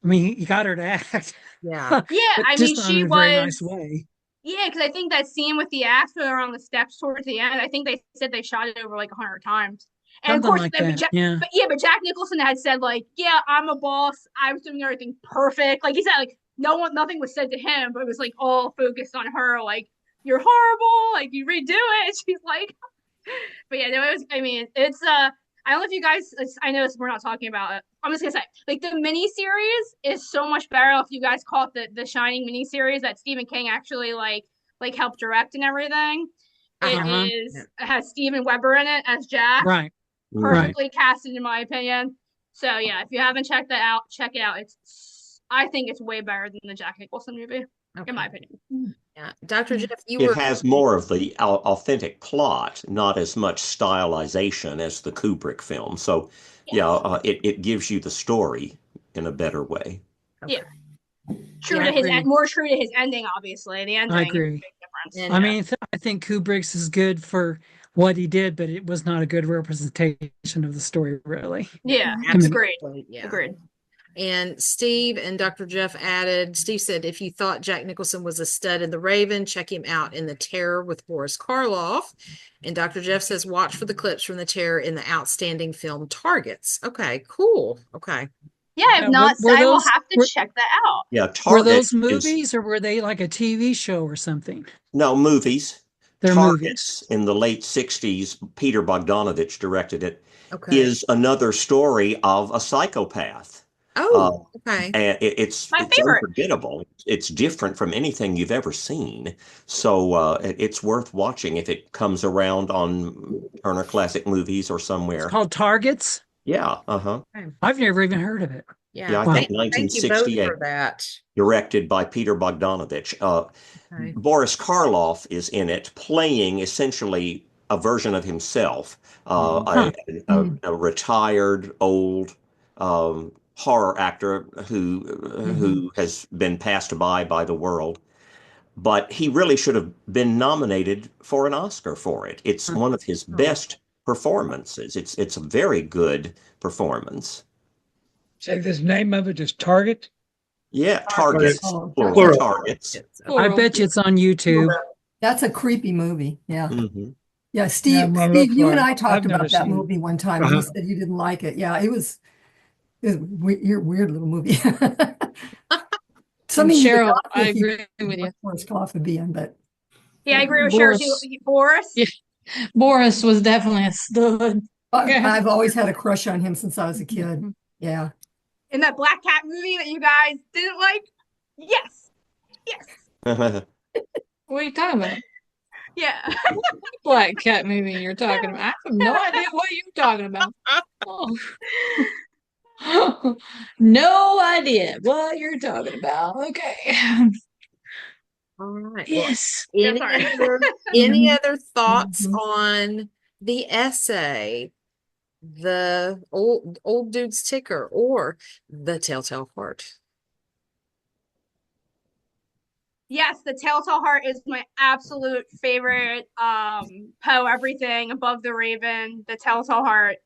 I mean, he got her to act. Yeah, I mean, she was very nice way. Yeah, because I think that scene with the axe where they're on the steps towards the end, I think they said they shot it over like 100 times. And something of course, like that. but Jack Nicholson had said like, yeah, I'm a boss. I was doing everything perfect. Like he said, like nothing was said to him, but it was like all focused on her. Like you're horrible. Like you redo it. She's like, but yeah, no, it was. I mean, it's I don't know if you guys. I know we're not talking about it. I'm just gonna say, like the miniseries is so much better. If you guys caught the Shining miniseries that Stephen King actually like helped direct and everything, it has Steven Weber in it as Jack. Right. Perfectly casted, in my opinion. So yeah, if you haven't checked that out, check it out. I think it's way better than the Jack Nicholson movie, in my opinion. Yeah, Dr. Jeff, it has more of the authentic plot, not as much stylization as the Kubrick film. So, it gives you the story in a better way. Okay. Yeah, more true to his ending. Obviously, the ending. I agree. Is a big difference. I mean, I think Kubrick's is good for what he did, but it was not a good representation of the story, really. Yeah, agreed. Yeah. Agreed. And Steve and Dr. Jeff added, Steve said, if you thought Jack Nicholson was a stud in The Raven, check him out in The Terror with Boris Karloff. And Dr. Jeff says, watch for the clips from The Terror in the outstanding film Targets. Okay, cool. Okay. Yeah, if not, I will have to check that out. Yeah, were those movies or were they like a TV show or something? No, movies. They're Targets in the late 60s, Peter Bogdanovich directed it, is another story of a psychopath. Oh, okay. And it's unforgettable. It's different from anything you've ever seen. So it's worth watching if it comes around on Turner Classic Movies or somewhere. It's called Targets? Yeah, I've never even heard of it. Yeah, I think 1968. For that. Directed by Peter Bogdanovich. Boris Karloff is in it, playing essentially a version of himself, a retired old horror actor who has been passed by the world. But he really should have been nominated for an Oscar for it. It's one of his best performances. It's a very good performance. Say the name of it is Target? Yeah, Targets. Plural. Targets. I bet you it's on YouTube. That's a creepy movie. Yeah. Mm-hmm. Yeah, Steve, you and I talked about that movie one time. And you said you didn't like it. Yeah, it was You're weird little movie. And Something you would Cheryl, not I think you agree with you. Forrest Goff would be in, but Yeah, I agree with Cheryl too. Boris, Boris. yeah, Boris was definitely a stud. Yeah. I've always had a crush on him since I was a kid. Yeah. In that Black Cat movie that you guys didn't like? Yes. Yes. What are you talking about? Yeah. Black cat movie you're talking about. I have no idea what you're talking about. Oh. No idea what you're talking about. Okay. All right. Yes. Well, any other thoughts Mhm. on the essay, the old dude's ticker, or the Telltale Heart? Yes, the Telltale Heart is my absolute favorite Poe everything above the Raven. The Telltale Heart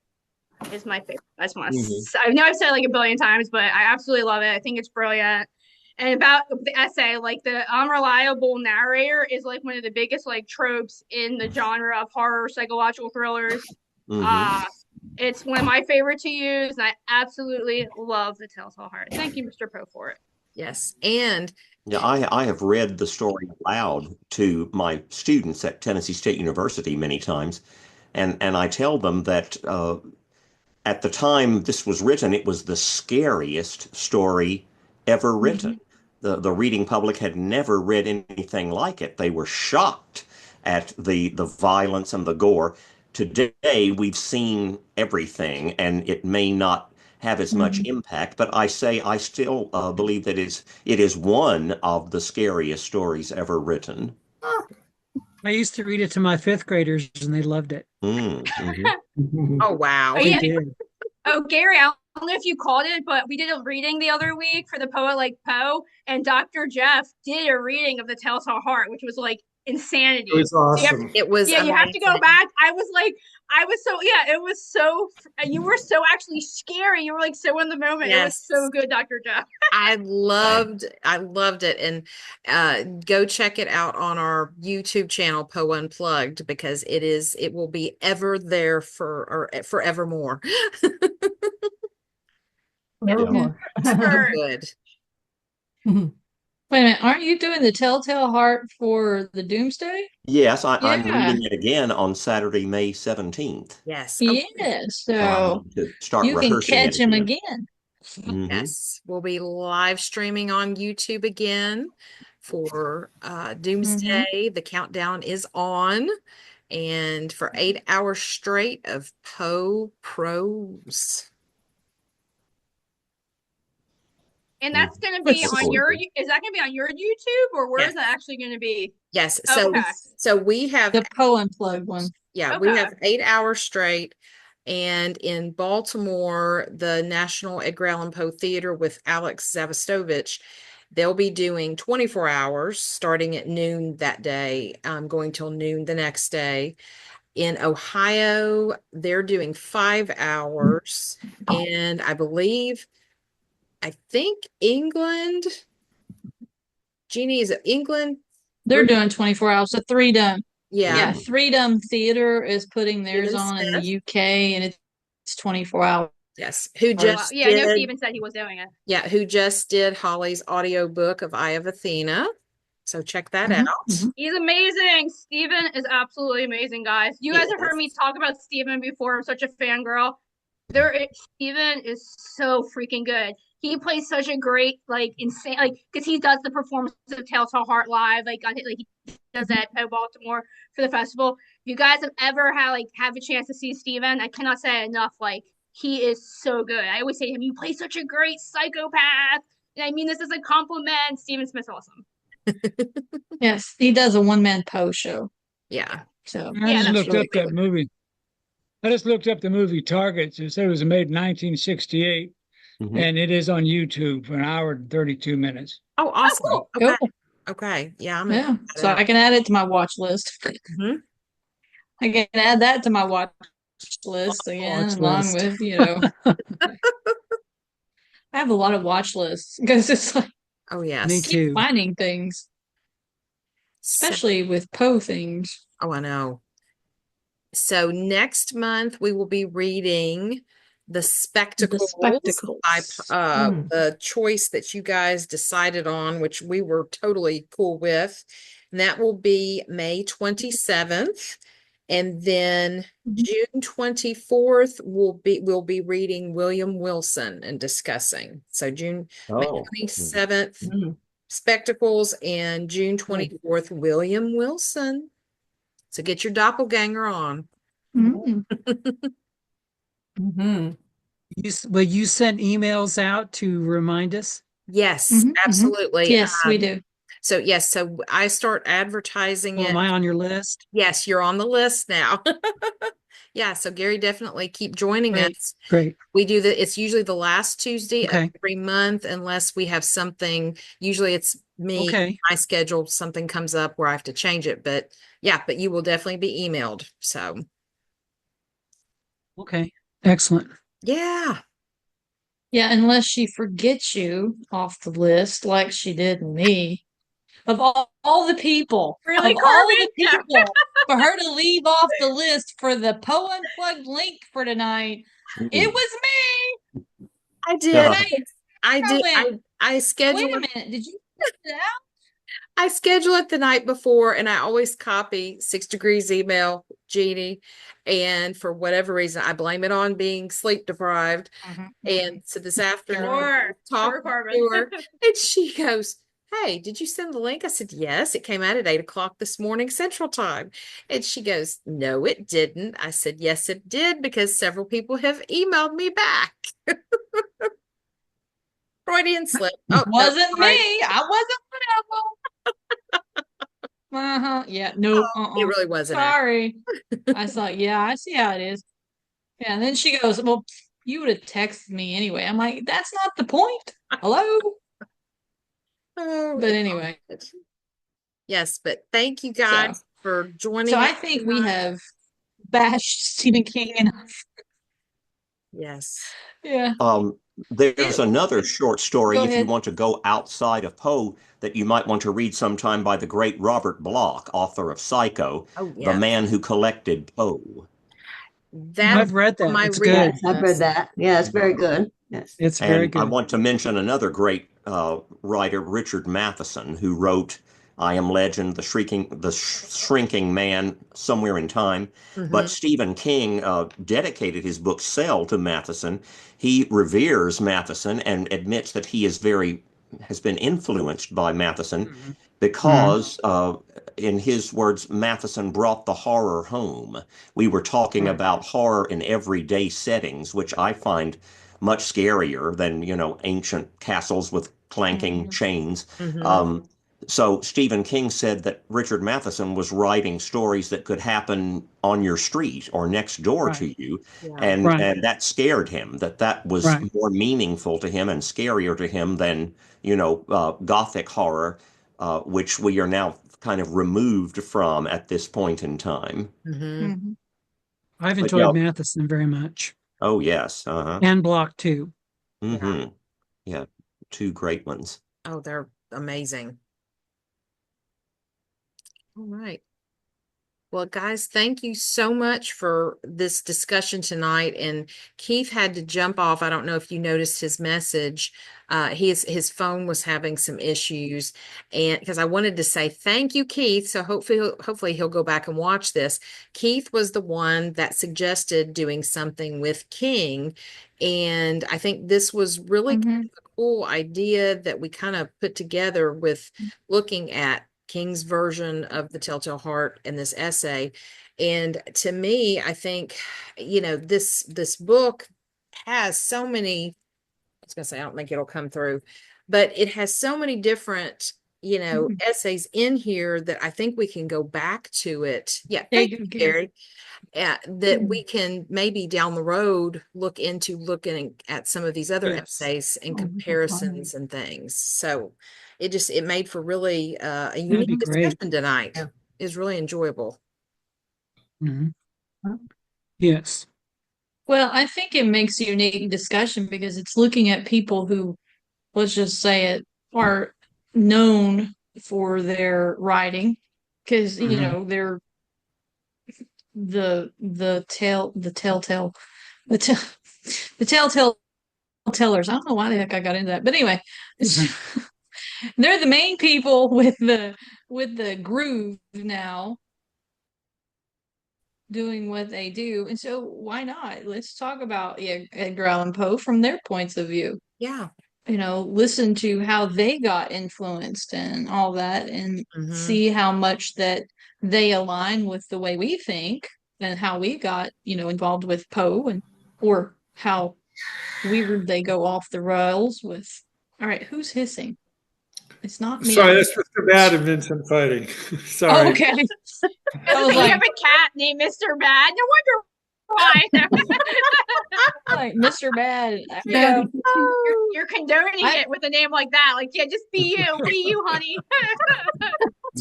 is my favorite. I just want to I know I've said it like a billion times, but I absolutely love it. I think it's brilliant. And about the essay, like the unreliable narrator is like one of the biggest like tropes in the genre of horror psychological thrillers. It's one of my favorite to use, and I absolutely love the Telltale Heart. Thank you, Mr. Poe, for it. Yes. And Yeah, I have read the story aloud to my students at Tennessee State University many times, and I tell them that at the time this was written, it was the scariest story ever written. The reading public had never read anything like it. They were shocked at the violence and the gore. Today, we've seen everything, and it may not have as much impact, but I still believe that it is one of the scariest stories ever written. I used to read it to my fifth graders and they loved it. oh wow. Oh, yeah. They did. Oh, Gary, I don't know if you caught it, but we did a reading the other week for the Poet Like Poe, and Dr. Jeff did a reading of the Telltale Heart, which was like insanity. It was awesome. It was Yeah, you have to go amazing. back. I was so, yeah, it was so, you were so actually scary. You were like so in the moment. It was Yes. so good, Dr. Jeff. I loved it. And go check it out on our YouTube channel, Poe Unplugged, because it will be ever there forevermore. Forevermore. Good. Wait a minute, aren't you doing the Telltale Heart for the Doomsday? Yes, I'm Yeah. reading it again on Saturday, May 17th. Yes. Yes. So I So want to start you can rehearsing catch it him again. again. Yes. We'll be live streaming on YouTube again for Doomsday. The countdown is on. And for 8 hours straight of Poe prose. And that's going to be That's on cool. is that going to be on your YouTube, or where is that actually going to be? Yes. Okay. So we have The Poe Unplugged one. Yeah, we Okay. have 8 hours straight. And in Baltimore, the National Edgar Allan Poe Theater with Alex Zavostovich, they'll be doing 24 hours starting at noon that day, going till noon the next day. In Ohio, they're doing 5 hours. And I think England, Jeanie, is it England? They're doing 24 hours. So Freedom. Yeah. Yeah, Freedom Theater is putting theirs Stephen on in Smith. the UK, and it's 24 hours. Yes. Who Oh, wow. just Yeah, I know did, Steven said he was doing it. yeah, who just did Holly's audiobook of Eye of Athena. So check that out. He's amazing. Steven is absolutely amazing, guys. You guys have heard me talk about Steven before. I'm such a fangirl. Steven is so freaking good. He plays such a great, like, insane, like, because he does the performance of Telltale Heart live, like he does that at Baltimore for the festival. If you guys have ever have a chance to see Steven, I cannot say it enough. Like, he is so good. I always say to him, "You play such a great psychopath," and I mean this as a compliment. Steven Smith's awesome. Yes, he does a one-man Poe show. Yeah. So I just looked really up that movie. I just looked up the movie Targets. It said it was made in 1968, and it is on YouTube for 1 hour and 32 minutes. Oh, awesome. Oh, cool. Okay. Cool. Okay. Yeah. Yeah. So I can add it to my watch list. I can add that to my watch list again, along with, I have a lot of watch lists because it's like, oh yes, Me keep too. finding things, especially with Poe things. Oh, I know. So next month we will be reading The Spectacles, Spectacles. by the choice that you guys decided on, which we were totally cool with. And that will be May 27th. And then June 24th, we'll be reading William Wilson and discussing. So May 27th, Spectacles, and June 24th, William Wilson. So get your doppelganger on. Will you send emails out to remind us? Yes, absolutely. Yes, we do. So yes, so I start advertising it. Am I on your list? Yes, you're on the list now. Yeah, so Gary, definitely keep joining us. Great. We do it's usually the last Tuesday of every month, unless we have something. Usually it's me, my schedule, something comes up where I have to change it. But yeah, but you will definitely be emailed. So okay, excellent. Yeah. Yeah, unless she forgets you off the list like she did me. Of all the people, really, of all the people, for her to leave off the list for the Poe Unplugged link for tonight, it was me. I did. I Wait scheduled. a minute. Did you put it out? I schedule it the night before, and I always copy 6 Degrees email, Jeanie. And for whatever reason, I blame it on being sleep deprived. And so this afternoon, I talked to her, and she goes, "Hey, did you send the link?" I said, "Yes, it came out at 8 o'clock this morning, Central Time." And she goes, "No, it didn't." I said, "Yes, it did, because several people have emailed me back." Freudian slip. Oh, wasn't me. I wasn't one of them. Yeah, nope. It really wasn't. Sorry. I thought, yeah, I see how it is. Yeah, and then she goes, "Well, you would have texted me anyway." I'm like, that's not the point. Hello? But anyway. Yes, but thank you guys for joining. So I think we have bashed Stephen King enough. Yes. Yeah. There's another short story, Go if you ahead. want to go outside of Poe, that you might want to read sometime, by the great Robert Bloch, author of Psycho, The Man Who Collected Poe. I've read that. It's good. Yes, I've read that. Yeah, it's very good. Yes, it's very good. I want to mention another great writer, Richard Matheson, who wrote I Am Legend, The Shrinking Man, Somewhere in Time. But Stephen King dedicated his book Cell to Matheson. He reveres Matheson and admits that he has been influenced by Matheson because, in his words, Matheson brought the horror home. We were talking about horror in everyday settings, which I find much scarier than, ancient castles with clanking chains. So Stephen King said that Richard Matheson was writing stories that could happen on your street or next door to you. And that scared him, that was more meaningful to him and scarier to him than, Gothic horror, which we are now kind of removed from at this point in time. I've enjoyed Matheson very much. Oh, yes. And Bloch, too. Yeah, two great ones. Oh, they're amazing. All right. Well, guys, thank you so much for this discussion tonight. And Keith had to jump off. I don't know if you noticed his message. His phone was having some issues, and because I wanted to say thank you, Keith. So hopefully he'll go back and watch this. Keith was the one that suggested doing something with King, and I think this was really kind of a cool idea that we kind of put together with looking at King's version of The Telltale Heart in this essay. And to me, I think, this book has so many, I was going to say, I don't think it'll come through, but it has so many different, essays in here that I think we can go back to it. Yeah. Thank you, Gary. That we can maybe down the road look into looking at some of these other essays and comparisons and things. So it made for really a unique discussion tonight. Yeah. It was really enjoyable. Yes. Well, I think it makes a unique discussion because it's looking at people who, let's just say it, are known for their writing, because they're the the Telltale Tellers. I don't know why the heck I got into that, but anyway, they're the main people with the groove now, doing what they do, and so why not? Let's talk about Edgar Allan Poe from their points of view. Yeah. Listen to how they got influenced and all that, and see how much that they align with the way we think and how we got, involved with Poe, and or how weird they go off the rails with. All right, who's hissing? It's not me. Sorry, that's Mr. Bad and Vincent fighting. Sorry. Oh, okay. I was You have a cat named Mr. Bad. No wonder why. like Mr. Bad. You're condoning it with a name like that. Like, yeah, just be you, honey.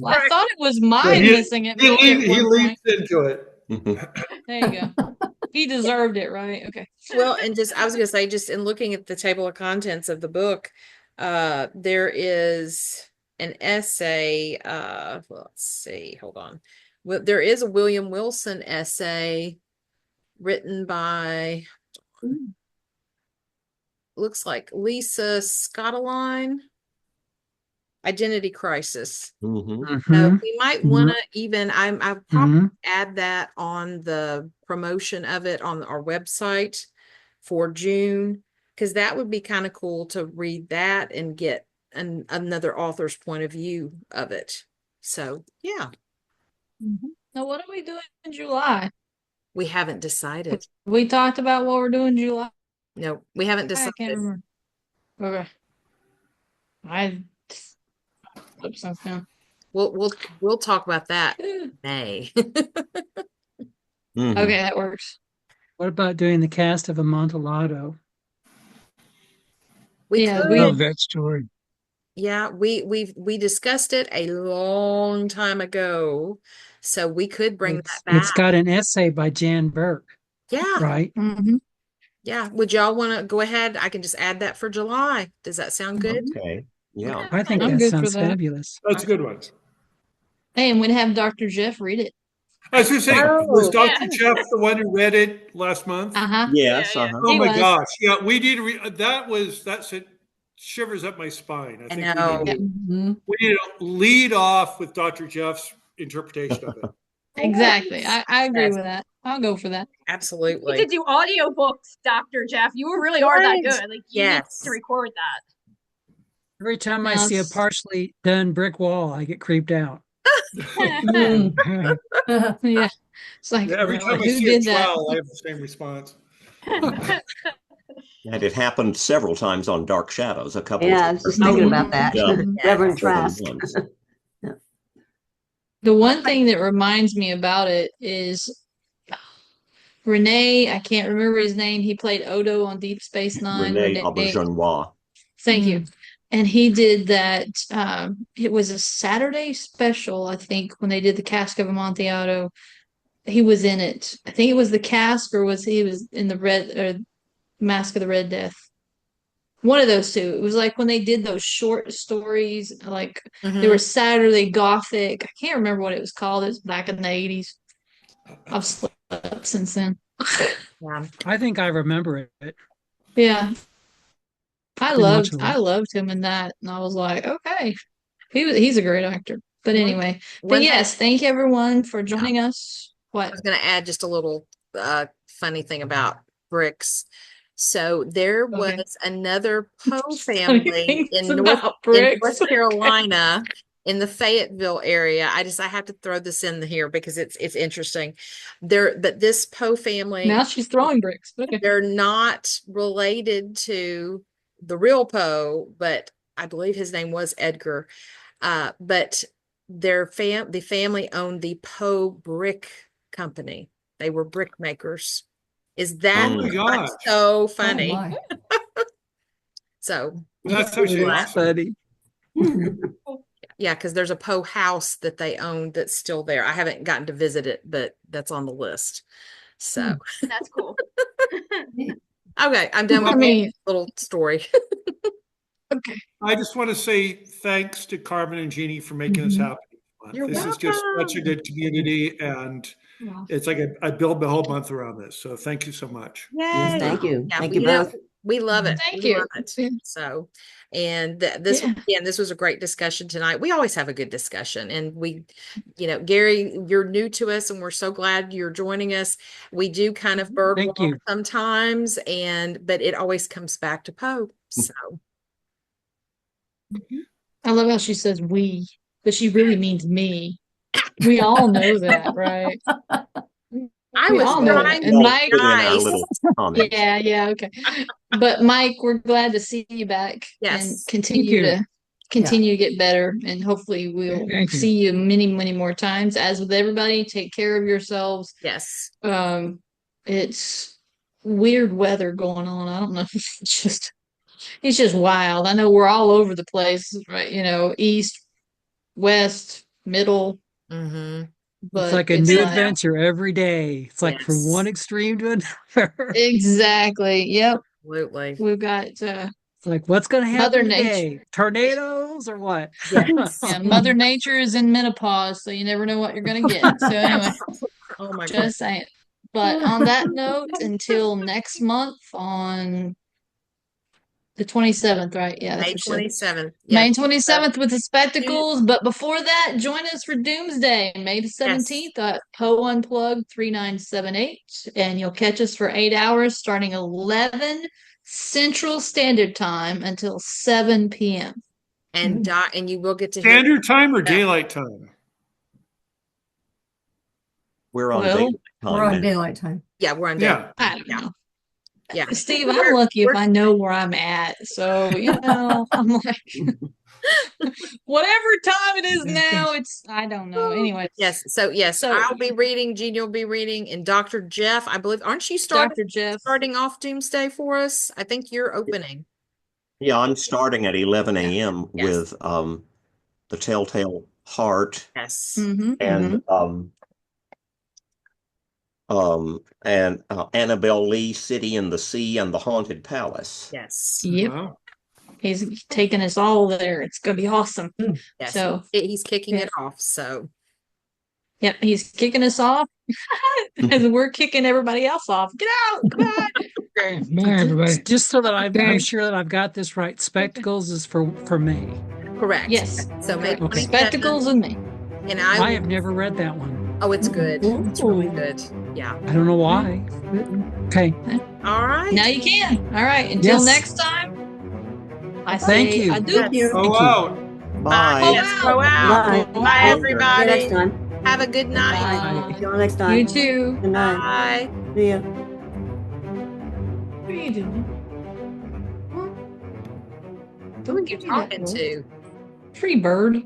Well, I thought it was mine missing it. He leads into it. There you go. He deserved it, right? Okay. Well, and I was going to say, just in looking at the table of contents of the book, there is an essay. Let's see. Hold on. Well, there is a William Wilson essay written by, looks like Lisa Scottoline, Identity Crisis. We might want to even, I'll probably add that on the promotion of it on our website for June, because that would be kind of cool to read that and get another author's point of view of it. So, yeah. Now, what are we doing in July? We haven't decided. We talked about what we're doing in July. No, we haven't decided. I can't remember. Okay. I flip something. We'll talk about that in May. Okay, that works. What about doing the cast of Amontillado? We love that story. Yeah, we discussed it a long time ago, so we could bring that back. It's got an essay by Jan Burke. Yeah. Right. Yeah. Would y'all want to go ahead? I can just add that for July. Does that sound good? Okay. Yeah. I think that sounds fabulous. That's a good one. Hey, and we'd have Dr. Jeff read it. I was going to say, was Dr. Jeff the one who read it last month? Yes. Oh my gosh. Yeah, we need to read that sent shivers up my spine. I think we need to lead off with Dr. Jeff's interpretation of it. Exactly. I agree with that. I'll go for that. Absolutely. You could do audiobooks, Dr. Jeff. You really are that good. Like, you need to record that. Every time I see a partially done brick wall, I get creeped out. Yeah. It's like, every time I see a trowel, I have the same response. And it happened several times on Dark Shadows. I was just thinking about that. Reverend Trask. The one thing that reminds me about it is Rene, I can't remember his name. He played Odo on Deep Space Nine. Rene Auberjonois. Thank you. And he did that. It was a Saturday special, I think, when they did the Cask of Amontillado. He was in it. I think it was the Cask, or he was in the Red or Mask of the Red Death. One of those two. It was like when they did those short stories, like they were Saturday Gothic. I can't remember what it was called. It was back in the 80s. I've slept since then. I think I remember it. Yeah. I loved him in that, and I was like, okay, he's a great actor. But anyway, yes, thank you everyone for joining us. What? I was going to add just a little funny thing about bricks. So there was another Poe family in North Carolina, in the Fayetteville area. I have to throw this in here because it's interesting. But this Poe family, now she's throwing bricks. Okay. They're not related to the real Poe, but I believe his name was Edgar. But the family owned the Poe Brick Company. They were brick makers. Is that so funny? So that's funny. Yeah, because there's a Poe house that they own that's still there. I haven't gotten to visit it, but that's on the list. So that's cool. Okay, I'm done with my little story. Okay. I just want to say thanks to Carmen and Jeanie for making this happen. You're This is just such a welcome. good community, and it's like I build the whole month around this. So thank you so much. Yes, Yay. thank you. Yeah, Thank you know, both. we love it. Thank We you. love it. So, and this was a great discussion tonight. We always have a good discussion, and Gary, you're new to us, and we're so glad you're joining us. We do kind of bird Thank walk you. sometimes, but it always comes back to Poe. So, I love how she says we, but she really means me. We all know that, right? I We was all know that. trying to And be Mike, put in our nice. little comments. yeah, okay. But Mike, we're glad to see you back and Yes. continue Thank to continue to get better. And hopefully we'll Thank you. see you many, many more times. As with everybody, take care of yourselves. Yes. It's weird weather going on. I don't know. It's just wild. I know we're all over the place, right? East, west, middle, Mm-hmm. but It's like a new adventure every day. It's like from one extreme to another. Exactly. Yep. Absolutely. We've got It's like, what's going to Mother happen Nature. today? Tornadoes or what? Yes. Yeah, Mother Nature is in menopause, so you never know what you're going to get. So anyway, Oh my God. just saying. But on that note, until next month on the 27th, right? Yeah, that's May what she said. 27th. May Yes. 27th with the spectacles. But before that, join us for Doomsday, May the 17th at Poe Unplugged 3978. And you'll catch us for 8 hours starting 11 Central Standard Time until 7 p.m. And you will get to hear Standard time or daylight time? We're on Well, daylight time. We're on now. daylight time. Yeah, we're on Yeah. daylight. I don't know. Yeah. Steve, I'm lucky if I know where I'm at. So, I'm like, whatever time it is now, I don't know. Anyway. Yes. So, I'll be reading, Jeanie will be reading, and Dr. Jeff, I believe, aren't you Dr. Jeff starting off Doomsday for us? I think you're opening. Yeah, I'm starting at 11 a.m. Yes. with The Telltale Heart Yes. and Annabelle Lee, City in the Sea, and The Haunted Palace. Yes. Yep. Wow. He's taking us all there. It's gonna be awesome. Yes. So he's kicking it off. So yep, he's kicking us off as we're kicking everybody else off. Get out! Come on! Bye, everybody. Just so that I'm Thanks. sure that I've got this right. Spectacles is for May. correct. Yes. So May Okay. 27th, Spectacles and me. and I have never read that one. Oh, it's good. It's really good. Yeah. I don't know why. Okay. All right. Now you can. All right. Until Yes. next time. I Thank say you. adieu. Thank you. Go out. Bye. Yes, go out. Bye. Bye, See you everybody. next time. Have a good night. Bye. See you all next time. You too. Good night. Bye. See ya. What are you doing? Who are you talking to? Free bird.